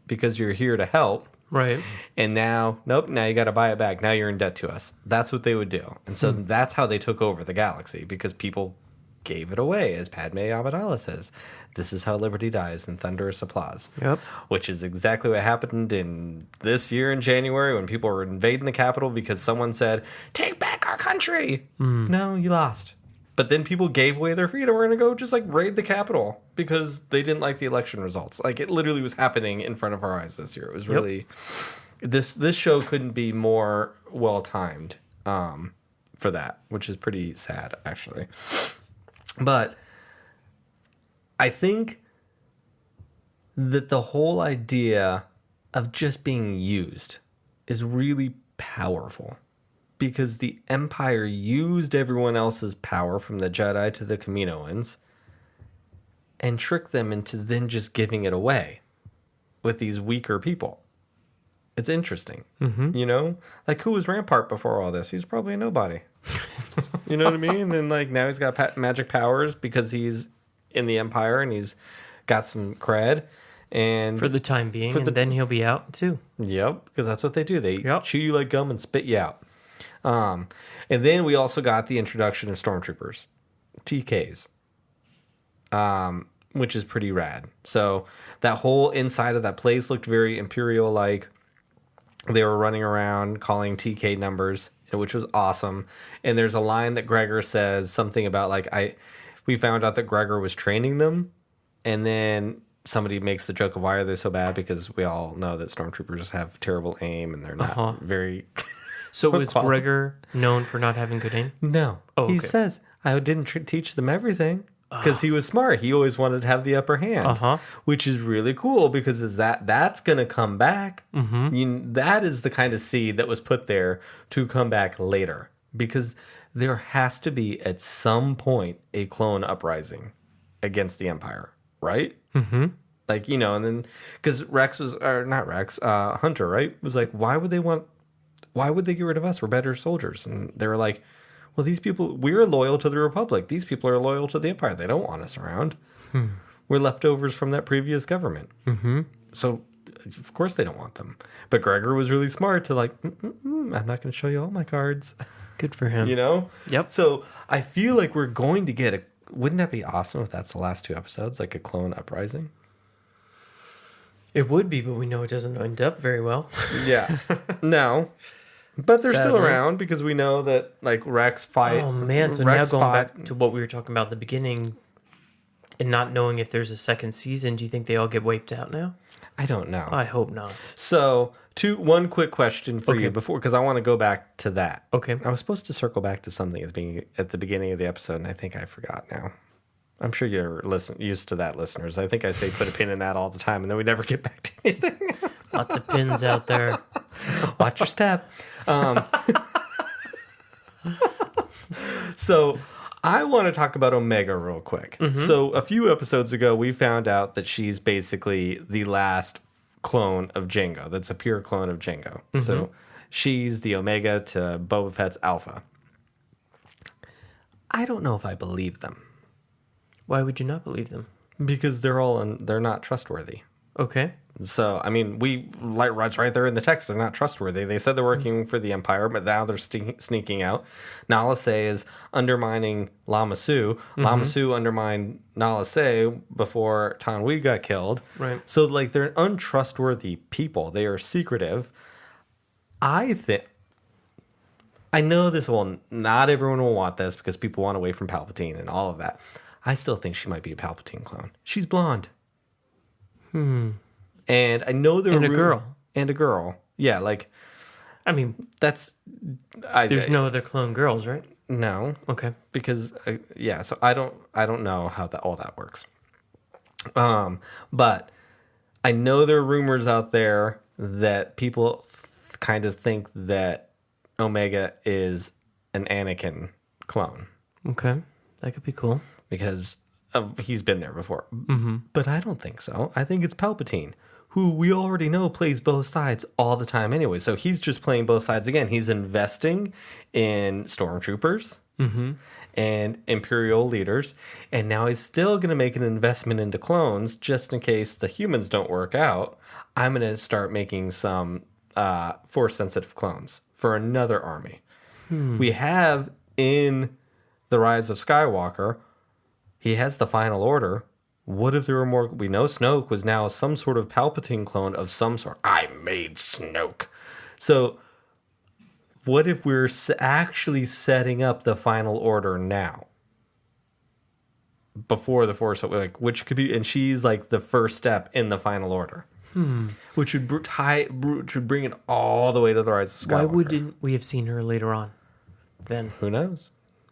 A: because you're here to help.
B: Right.
A: And now, nope, now you got to buy it back. Now you're in debt to us. That's what they would do. And so that's how they took over the galaxy, because people gave it away, as Padme Amidala says. This is how liberty dies, in thunderous applause.
B: Yep.
A: Which is exactly what happened in this year in January when people were invading the Capitol because someone said, take back our country. No, you lost. But then people gave away their freedom. We're going to go just like raid the Capitol because they didn't like the election results. Like, it literally was happening in front of our eyes this year. It was really... This show couldn't be more well-timed for that, which is pretty sad, actually. But I think that the whole idea of just being used is really powerful, because the Empire used everyone else's power, from the Jedi to the Kaminoans, and tricked them into then just giving it away with these weaker people. It's interesting. You know? Like, who was Rampart before all this? He was probably a nobody. You know what I mean? And like, now he's got magic powers because he's in the Empire and he's got some cred. And
B: For the time being, and then he'll be out too.
A: Yep, because that's what they do. They chew you like gum and spit you out. And then we also got the introduction of stormtroopers, TKs, which is pretty rad. So that whole inside of that place looked very Imperial-like. They were running around calling TK numbers, which was awesome. And there's a line that Gregor says something about like, we found out that Gregor was training them, and then somebody makes the joke of why are they so bad, because we all know that stormtroopers have terrible aim and they're not very...
B: So was Gregor known for not having good aim?
A: No.
B: Oh,
A: he
B: okay.
A: says, I didn't teach them everything, because he was smart. He always wanted to have the upper hand, which is really cool, because that's going to come back. That is the kind of seed that was put there to come back later, because there has to be at some point a clone uprising against the Empire, right? Like, you know, and then because Hunter, right, was like, why would they get rid of us? We're better soldiers. And they were like, well, these people, we're loyal to the Republic. These people are loyal to the Empire. They don't want us around. We're leftovers from that previous government. So, of course, they don't want them. But Gregor was really smart to like, I'm not going to show you all my cards.
B: Good for him.
A: You know?
B: Yep.
A: So I feel like we're going to get wouldn't that be awesome if that's the last 2 episodes, like a clone uprising?
B: It would be, but we know it doesn't end up very well.
A: Yeah. No. But they're still
B: Sadly.
A: around, because we know that like Rex fight.
B: Oh man! So
A: Rex
B: now going back to what we were talking about at the beginning, and not knowing if there's a second season, do you think they all get wiped out now?
A: I don't know.
B: I hope not.
A: So, one quick question for you before, because I want to go back to that.
B: Okay.
A: I was supposed to circle back to something at the beginning of the episode, and I think I forgot now. I'm sure you're used to that, listeners. I think I say put a pin in that all the time, and then we never get back to anything.
B: Lots of pins out there.
A: Watch your step. So I want to talk about Omega real quick. So a few episodes ago, we found out that she's basically the last clone of Jango. That's a pure clone of Jango. So she's the Omega to Boba Fett's Alpha. I don't know if I believe them,
B: Why would you not believe them?
A: because they're not trustworthy.
B: Okay.
A: So, I mean, it's right there in the text. They're not trustworthy. They said they're working for the Empire, but now they're sneaking out. Nala Se is undermining Lama Su. Lama Su undermined Nala Se before Tanwi got killed.
B: Right.
A: So, like, they're untrustworthy people. They are secretive. I know not everyone will want this, because people want away from Palpatine and all of that. I still think she might be a Palpatine clone. She's blonde. And I know there
B: And
A: are
B: a girl.
A: And a girl. Yeah, like,
B: I mean,
A: that's...
B: there's no other clone girls, right?
A: No.
B: Okay.
A: Because, so I don't know how all that works. But I know there are rumors out there that people kind of think that Omega is an Anakin clone.
B: Okay. That could be cool.
A: Because he's been there before. But I don't think so. I think it's Palpatine, who we already know plays both sides all the time anyway. So he's just playing both sides again. He's investing in stormtroopers and Imperial leaders, and now he's still going to make an investment into clones just in case the humans don't work out. I'm going to start making some Force-sensitive clones for another army. We have in The Rise of Skywalker, he has the Final Order. What if there were more? We know Snoke was now some sort of Palpatine clone of some sort. I made Snoke. So what if we're actually setting up the Final Order now? Before the Force, like, which could be, and she's like the first step in the Final Order. Which would bring it all the way to The Rise of Skywalker.
B: Why wouldn't we have seen her later on? Then
A: Who knows?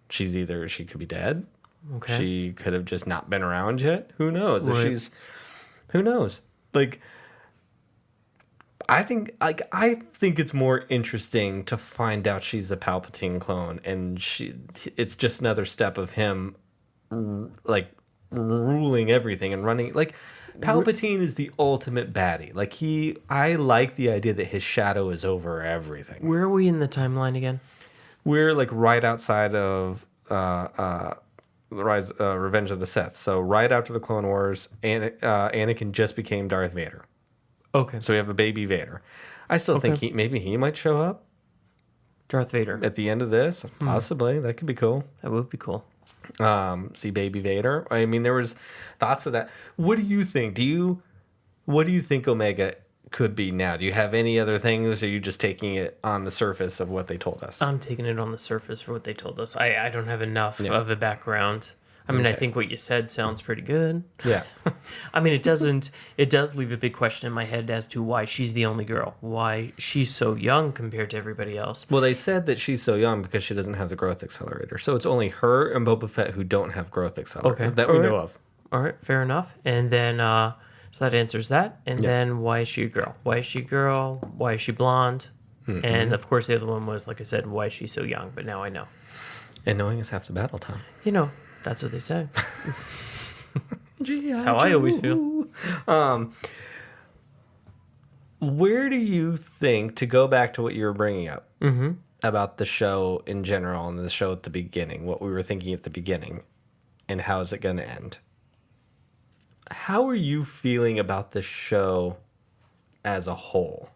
A: She could be dead.
B: okay.
A: She could have just not been around yet. Who knows?
B: Right.
A: Who knows? Like, I think it's more interesting to find out she's a Palpatine clone, and it's just another step of him, like, ruling everything and running. Like, Palpatine is the ultimate baddie. Like, I like the idea that his shadow is over everything.
B: Where are we in the timeline again?
A: We're like right outside of Revenge of the Sith. So right after the Clone Wars, Anakin just became Darth Vader.
B: Okay.
A: So we have a baby Vader. I still think maybe he might show up
B: Darth Vader.
A: at the end of this. Possibly. That could be cool.
B: That would be cool.
A: See baby Vader. I mean, there was thoughts of that. What do you think? What do you think Omega could be now? Do you have any other things, or are you just taking it on the surface of what they told us?
B: I'm taking it on the surface for what they told us. I don't have enough of a background. I mean, I think what you said sounds pretty good.
A: Yeah.
B: I mean, it does leave a big question in my head as to why she's the only girl. Why she's so young compared to everybody else.
A: Well, they said that she's so young because she doesn't have the growth accelerator. So it's only her and Boba Fett who don't have growth accelerator that we know of.
B: All right, fair enough. And then, so that answers that. And then why is she a girl? Why is she a girl? Why is she blonde? And of course, the other one was, like I said, why is she so young? But now I know.
A: And knowing is half the battle, Tom.
B: You know, that's what they say.
A: That's
B: how I always feel.
A: Where do you think, to go back to what you were bringing up about the show in general and the show at the beginning, what we were thinking at the beginning, and how is it going to end? How are you feeling about the show as a whole?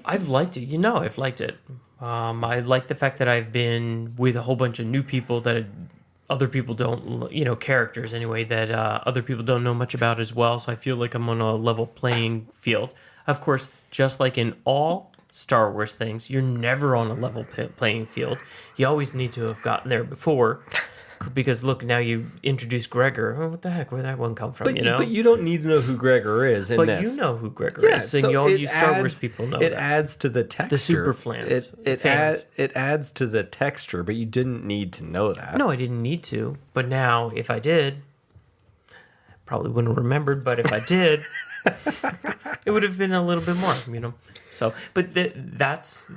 B: I've liked it. You know, I've liked it. I like the fact that I've been with a whole bunch of new people that other people don't, characters anyway, that other people don't know much about as well. So I feel like I'm on a level playing field. Of course, just like in all Star Wars things, you're never on a level playing field. You always need to have gotten there before. Because look, now you introduce Gregor. Oh, what the heck? Where'd that one come from?
A: But you don't need to know who Gregor is in this.
B: But you know who Gregor is, and all you Star Wars people know
A: it
B: that.
A: adds to the texture.
B: The super fans.
A: It adds to the texture, but you didn't need to know that.
B: No, I didn't need to. But now, if I did, probably wouldn't have remembered. But if I did, it would have been a little bit more, So, but that's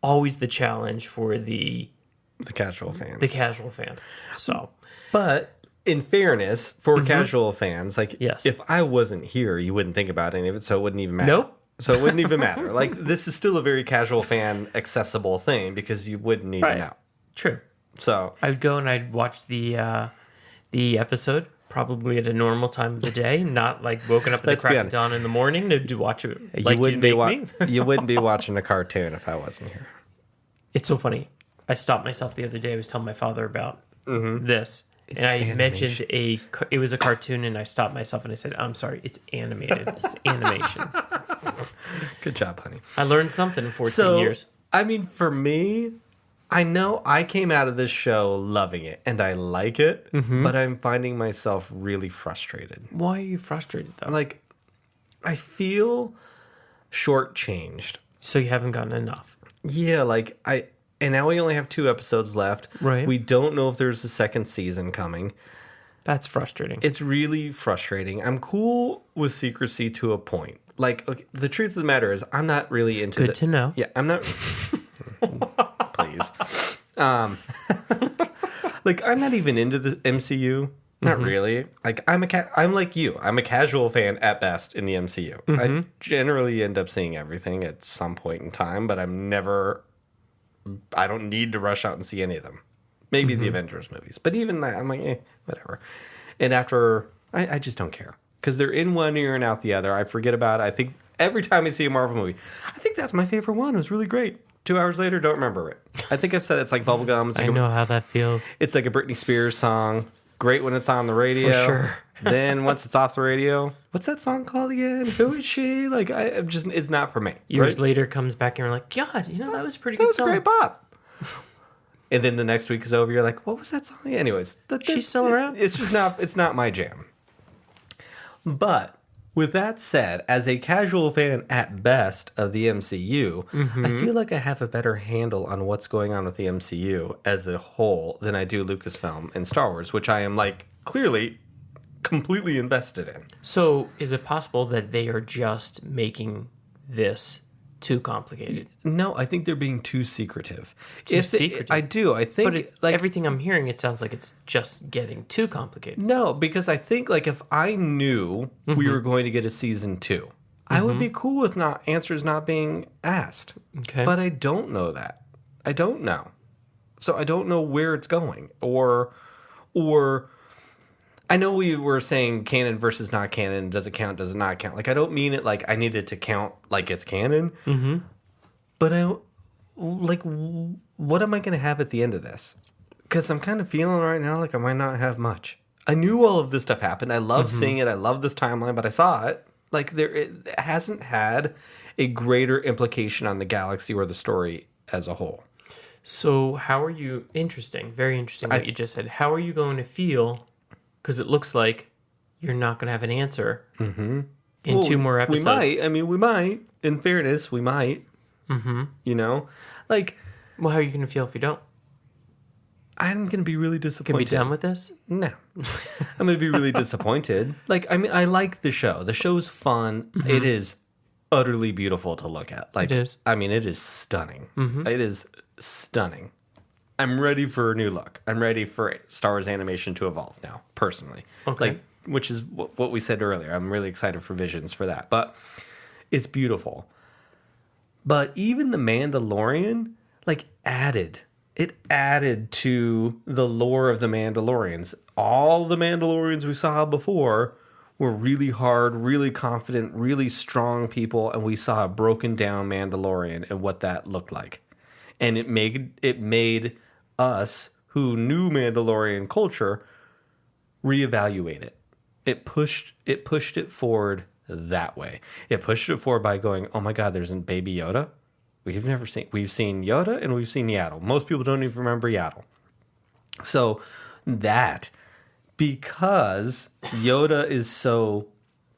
B: always the challenge for the
A: casual fans.
B: The casual fan. So,
A: but in fairness, for casual fans, like,
B: yes.
A: If I wasn't here, you wouldn't think about any of it, so it wouldn't even matter.
B: Nope.
A: So it wouldn't even matter. Like, this is still a very casual fan accessible thing because you wouldn't need to know.
B: True.
A: So
B: I'd go and I'd watch the episode probably at a normal time of the day, not like woken up at the crack of dawn in the morning to watch it. Like
A: you wouldn't be watching a cartoon if I wasn't here.
B: It's so funny. I stopped myself the other day. I was telling my father about this. And I
A: animation.
B: mentioned it was a cartoon, and I stopped myself and I said, I'm sorry, it's animated. It's animation.
A: Good job, honey.
B: I learned something in 14 years.
A: I mean, for me, I know I came out of this show loving it, and I like it, but I'm finding myself really frustrated.
B: Why are you frustrated, though?
A: Like, I feel shortchanged.
B: So you haven't gotten enough.
A: Yeah, and now we only have 2 episodes left.
B: Right.
A: We don't know if there's a second season coming.
B: That's frustrating.
A: It's really frustrating. I'm cool with secrecy to a point. Like, okay, the truth of the matter is, I'm not really into
B: Good to know.
A: Yeah, I'm not... Please. Like, I'm not even into the MCU. Not really. Like, I'm like you. I'm a casual fan at best in the MCU. I generally end up seeing everything at some point in time, but I don't need to rush out and see any of them. Maybe the Avengers movies. But even that, I'm like, whatever. And after I just don't care. Because they're in one ear and out the other. I forget about it. I think every time I see a Marvel movie, I think that's my favorite one. It was really great. 2 hours later, don't remember it. I think I've said it's like bubblegum. It's like
B: I know how that feels.
A: It's like a Britney Spears song. Great when it's on the radio.
B: For sure.
A: Then once it's off the radio, what's that song called again? Who is she? Like, I'm just, it's not for me.
B: Years
A: right?
B: later comes back and you're like, God, that was a pretty
A: That
B: good
A: was a
B: song.
A: great pop. And then the next week is over. You're like, what was that song? Anyways,
B: She's still around?
A: It's just not. It's not my jam. But with that said, as a casual fan at best of the MCU, I feel like I have a better handle on what's going on with the MCU as a whole than I do Lucasfilm and Star Wars, which I am like clearly completely invested in.
B: So is it possible that they are just making this too complicated?
A: No, I think they're being too secretive.
B: Secretive?
A: I do. I think
B: But everything I'm hearing, it sounds like it's just getting too complicated.
A: No, because I think like if I knew we were going to get a season 2, I would be cool with answers not being asked.
B: Okay.
A: But I don't know that. I don't know. So I don't know where it's going. Or I know we were saying canon versus not canon. Does it count? Does it not count? Like, I don't mean it like I need it to count like it's canon. Mm-hmm. But what am I going to have at the end of this? Because I'm kind of feeling right now like I might not have much. I knew all of this stuff happened. I love seeing it. I love this timeline, but I saw it. Like, it hasn't had a greater implication on the galaxy or the story as a whole.
B: So how are you... Interesting. Very interesting what you just said. How are you going to feel... Because it looks like you're not going to have an answer in 2 more episodes.
A: We might. I mean, we might. In fairness, we might. Mm-hmm. You know? Like...
B: Well, how are you going to feel if you don't?
A: I'm going to be really disappointed.
B: Can we be done with this?
A: No. I'm going to be really disappointed. Like, I mean, I like the show. The show's fun. Mm-hmm. It is utterly beautiful to look at. Like,
B: it is.
A: I mean, it is stunning. Mm-hmm. It is stunning. I'm ready for a new look. I'm ready for Star Wars animation to evolve now, personally.
B: Okay.
A: Like, which is what we said earlier. I'm really excited for Visions for that. But it's beautiful. But even The Mandalorian, like, added to the lore of the Mandalorians. All the Mandalorians we saw before were really hard, really confident, really strong people, and we saw a broken down Mandalorian and what that looked like. And it made us who knew Mandalorian culture reevaluate it. It pushed it forward that way. It pushed it forward by going, oh my God, there's a baby Yoda. We've seen Yoda and we've seen Yaddle. Most people don't even remember Yaddle. So that, because Yoda is so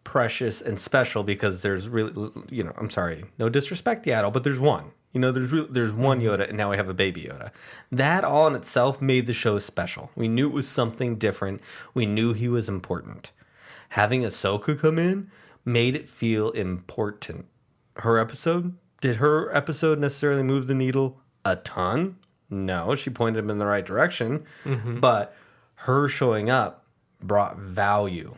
A: precious and special, because there's really, I'm sorry, no disrespect Yaddle, but there's one. There's one Yoda, and now we have a baby Yoda. That all in itself made the show special. We knew it was something different. We knew he was important. Having Ahsoka come in made it feel important. Did her episode necessarily move the needle a ton? No, she pointed him in the right direction. Mm-hmm. But her showing up brought value.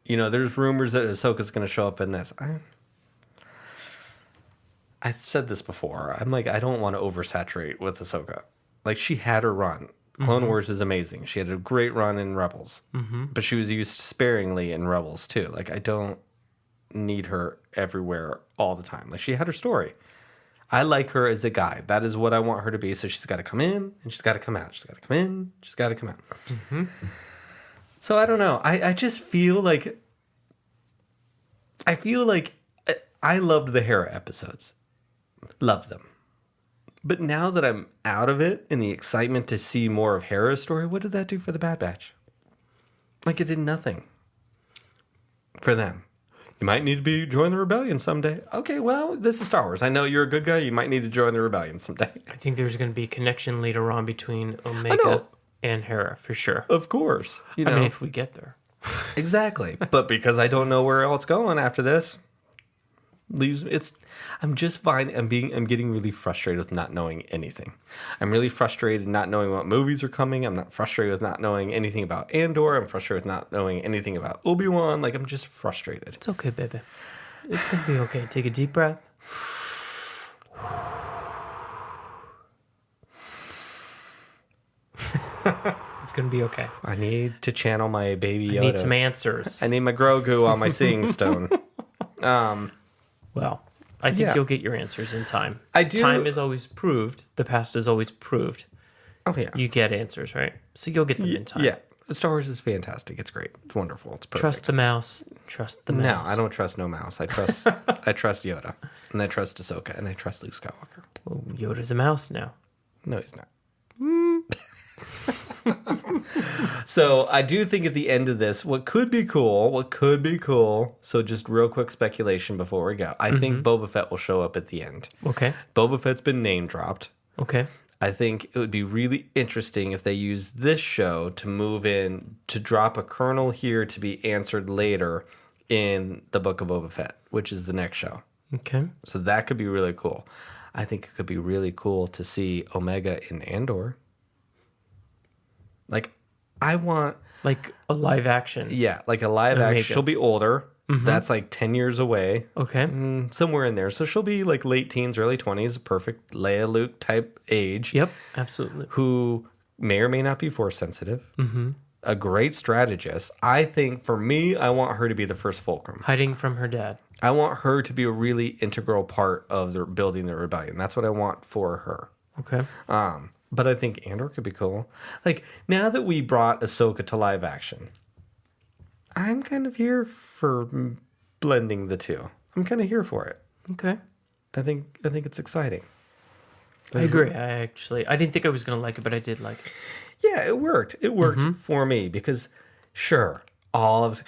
A: There's rumors that Ahsoka's going to show up in this. I said this before. I'm like, I don't want to oversaturate with Ahsoka. Like, she had her run. Clone Wars is amazing. She had a great run in Rebels. Mm-hmm. But she was used sparingly in Rebels, too. Like, I don't need her everywhere all the time. Like, she had her story. I like her as a guide. That is what I want her to be. So she's got to come in and she's got to come out. She's got to come in. She's got to come out. Mm-hmm. So I don't know. I just feel like... I loved the Hera episodes. Love them. But now that I'm out of it and the excitement to see more of Hera's story, what did that do for the Bad Batch? Like, it did nothing for them. You might need to join the rebellion someday. Okay, well, this is Star Wars. I know you're a good guy. You might need to join the rebellion someday.
B: I think there's going to be a connection later on between Omega and Hera, for sure.
A: Of course.
B: I mean, if we get there.
A: Exactly. But because I don't know where else going after this, I'm just fine. I'm getting really frustrated with not knowing anything. I'm really frustrated not knowing what movies are coming. I'm not frustrated with not knowing anything about Andor. I'm frustrated with not knowing anything about Obi-Wan. Like, I'm just frustrated.
B: It's okay, baby. It's going to be okay. Take a deep breath. It's going to be okay.
A: I need to channel my baby Yoda.
B: I need some answers.
A: I need my Grogu on my seeing stone.
B: Well, I think you'll get your answers in time.
A: I do.
B: Time is always proved. The past is always proved.
A: Oh, yeah.
B: You get answers, right? So you'll get them in time.
A: Yeah. Star Wars is fantastic. It's great. It's wonderful. It's perfect.
B: Trust the mouse. Trust the mouse.
A: No, I don't trust no mouse. I trust I trust Yoda. And I trust Ahsoka. And I trust Luke Skywalker.
B: Well, Yoda's a mouse now.
A: No, he's not. So I do think at the end of this, what could be cool, so just real quick speculation before we go. I think Boba Fett will show up at the end.
B: Okay.
A: Boba Fett's been name dropped.
B: Okay.
A: I think it would be really interesting if they use this show to move in, to drop a kernel here to be answered later in the Book of Boba Fett, which is the next show.
B: Okay.
A: So that could be really cool. I think it could be really cool to see Omega in Andor. Like, I want...
B: Like a live action.
A: Yeah, like a live action. She'll be older. That's like 10 years away.
B: Okay.
A: Somewhere in there. So she'll be like late teens, early 20s, perfect Leia Luke type age.
B: Yep, absolutely.
A: Who may or may not be force sensitive. A great strategist. I think for me, I want her to be the first fulcrum.
B: Hiding from her dad.
A: I want her to be a really integral part of the building the rebellion. That's what I want for her.
B: Okay.
A: But I think Andor could be cool. Like, now that we brought Ahsoka to live action, I'm kind of here for blending the two. I'm kind of here for it.
B: Okay.
A: I think it's exciting.
B: I agree. I didn't think I was going to like it, but I did like it.
A: Yeah, it worked. It worked for me because, sure, all of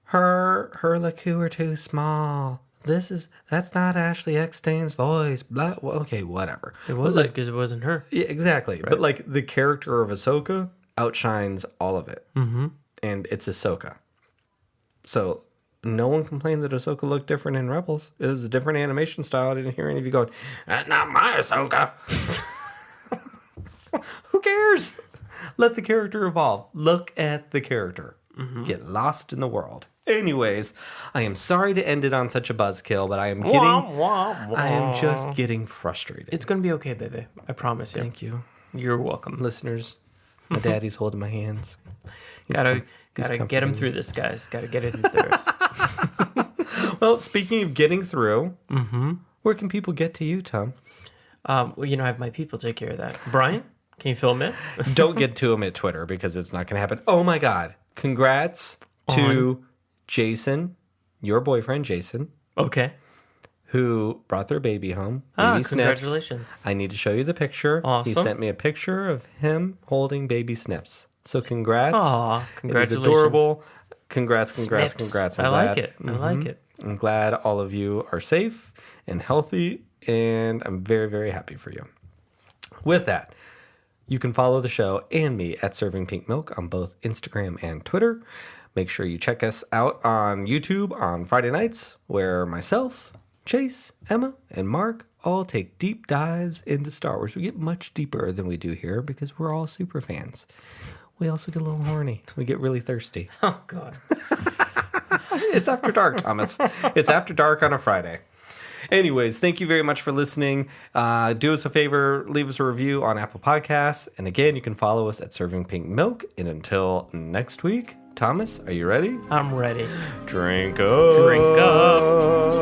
A: her Laku are too small. That's not Ashley Eckstein's voice. Blah. Well, okay, whatever.
B: It wasn't because it wasn't her.
A: Yeah, exactly. Right. But like the character of Ahsoka outshines all of it, and it's Ahsoka. So no one complained that Ahsoka looked different in Rebels. It was a different animation style. I didn't hear any of you going, "That's not my Ahsoka." Who cares? Let the character evolve. Look at the character. Get lost in the world. Anyways, I am sorry to end it on such a buzzkill, but I am just getting frustrated.
B: It's going to be okay, baby. I promise you.
A: Thank you.
B: You're welcome.
A: Listeners, my daddy's holding my hands.
B: Gotta get him through this, guys. Gotta get it through this.
A: Well, speaking of getting through, where can people get to you, Tom?
B: Well, I have my people take care of that. Brian, can you film it?
A: Don't get to him at Twitter because it's not going to happen. Oh my God. Congrats to Jason, your boyfriend, Jason.
B: Okay.
A: Who brought their baby home. Baby Snips.
B: Congratulations.
A: I need to show you the picture.
B: Awesome.
A: He sent me a picture of him holding baby Snips. So congrats.
B: Aw, congratulations.
A: It is adorable. Congrats.
B: Snips.
A: I'm
B: I
A: glad.
B: like it. I like it.
A: I'm glad all of you are safe and healthy, and I'm very, very happy for you. With that, you can follow the show and me at Serving Pink Milk on both Instagram and Twitter. Make sure you check us out on YouTube on Friday nights, where myself, Chase, Emma, and Mark all take deep dives into Star Wars. We get much deeper than we do here because we're all super fans. We also get a little horny. We get really thirsty.
B: Oh, God.
A: It's after dark, Thomas. It's after dark on a Friday. Anyways, thank you very much for listening. Do us a favor, leave us a review on Apple Podcasts. And again, you can follow us at Serving Pink Milk. And until next week, Thomas, are you ready?
B: I'm ready.
A: Drink up.
B: Drink up.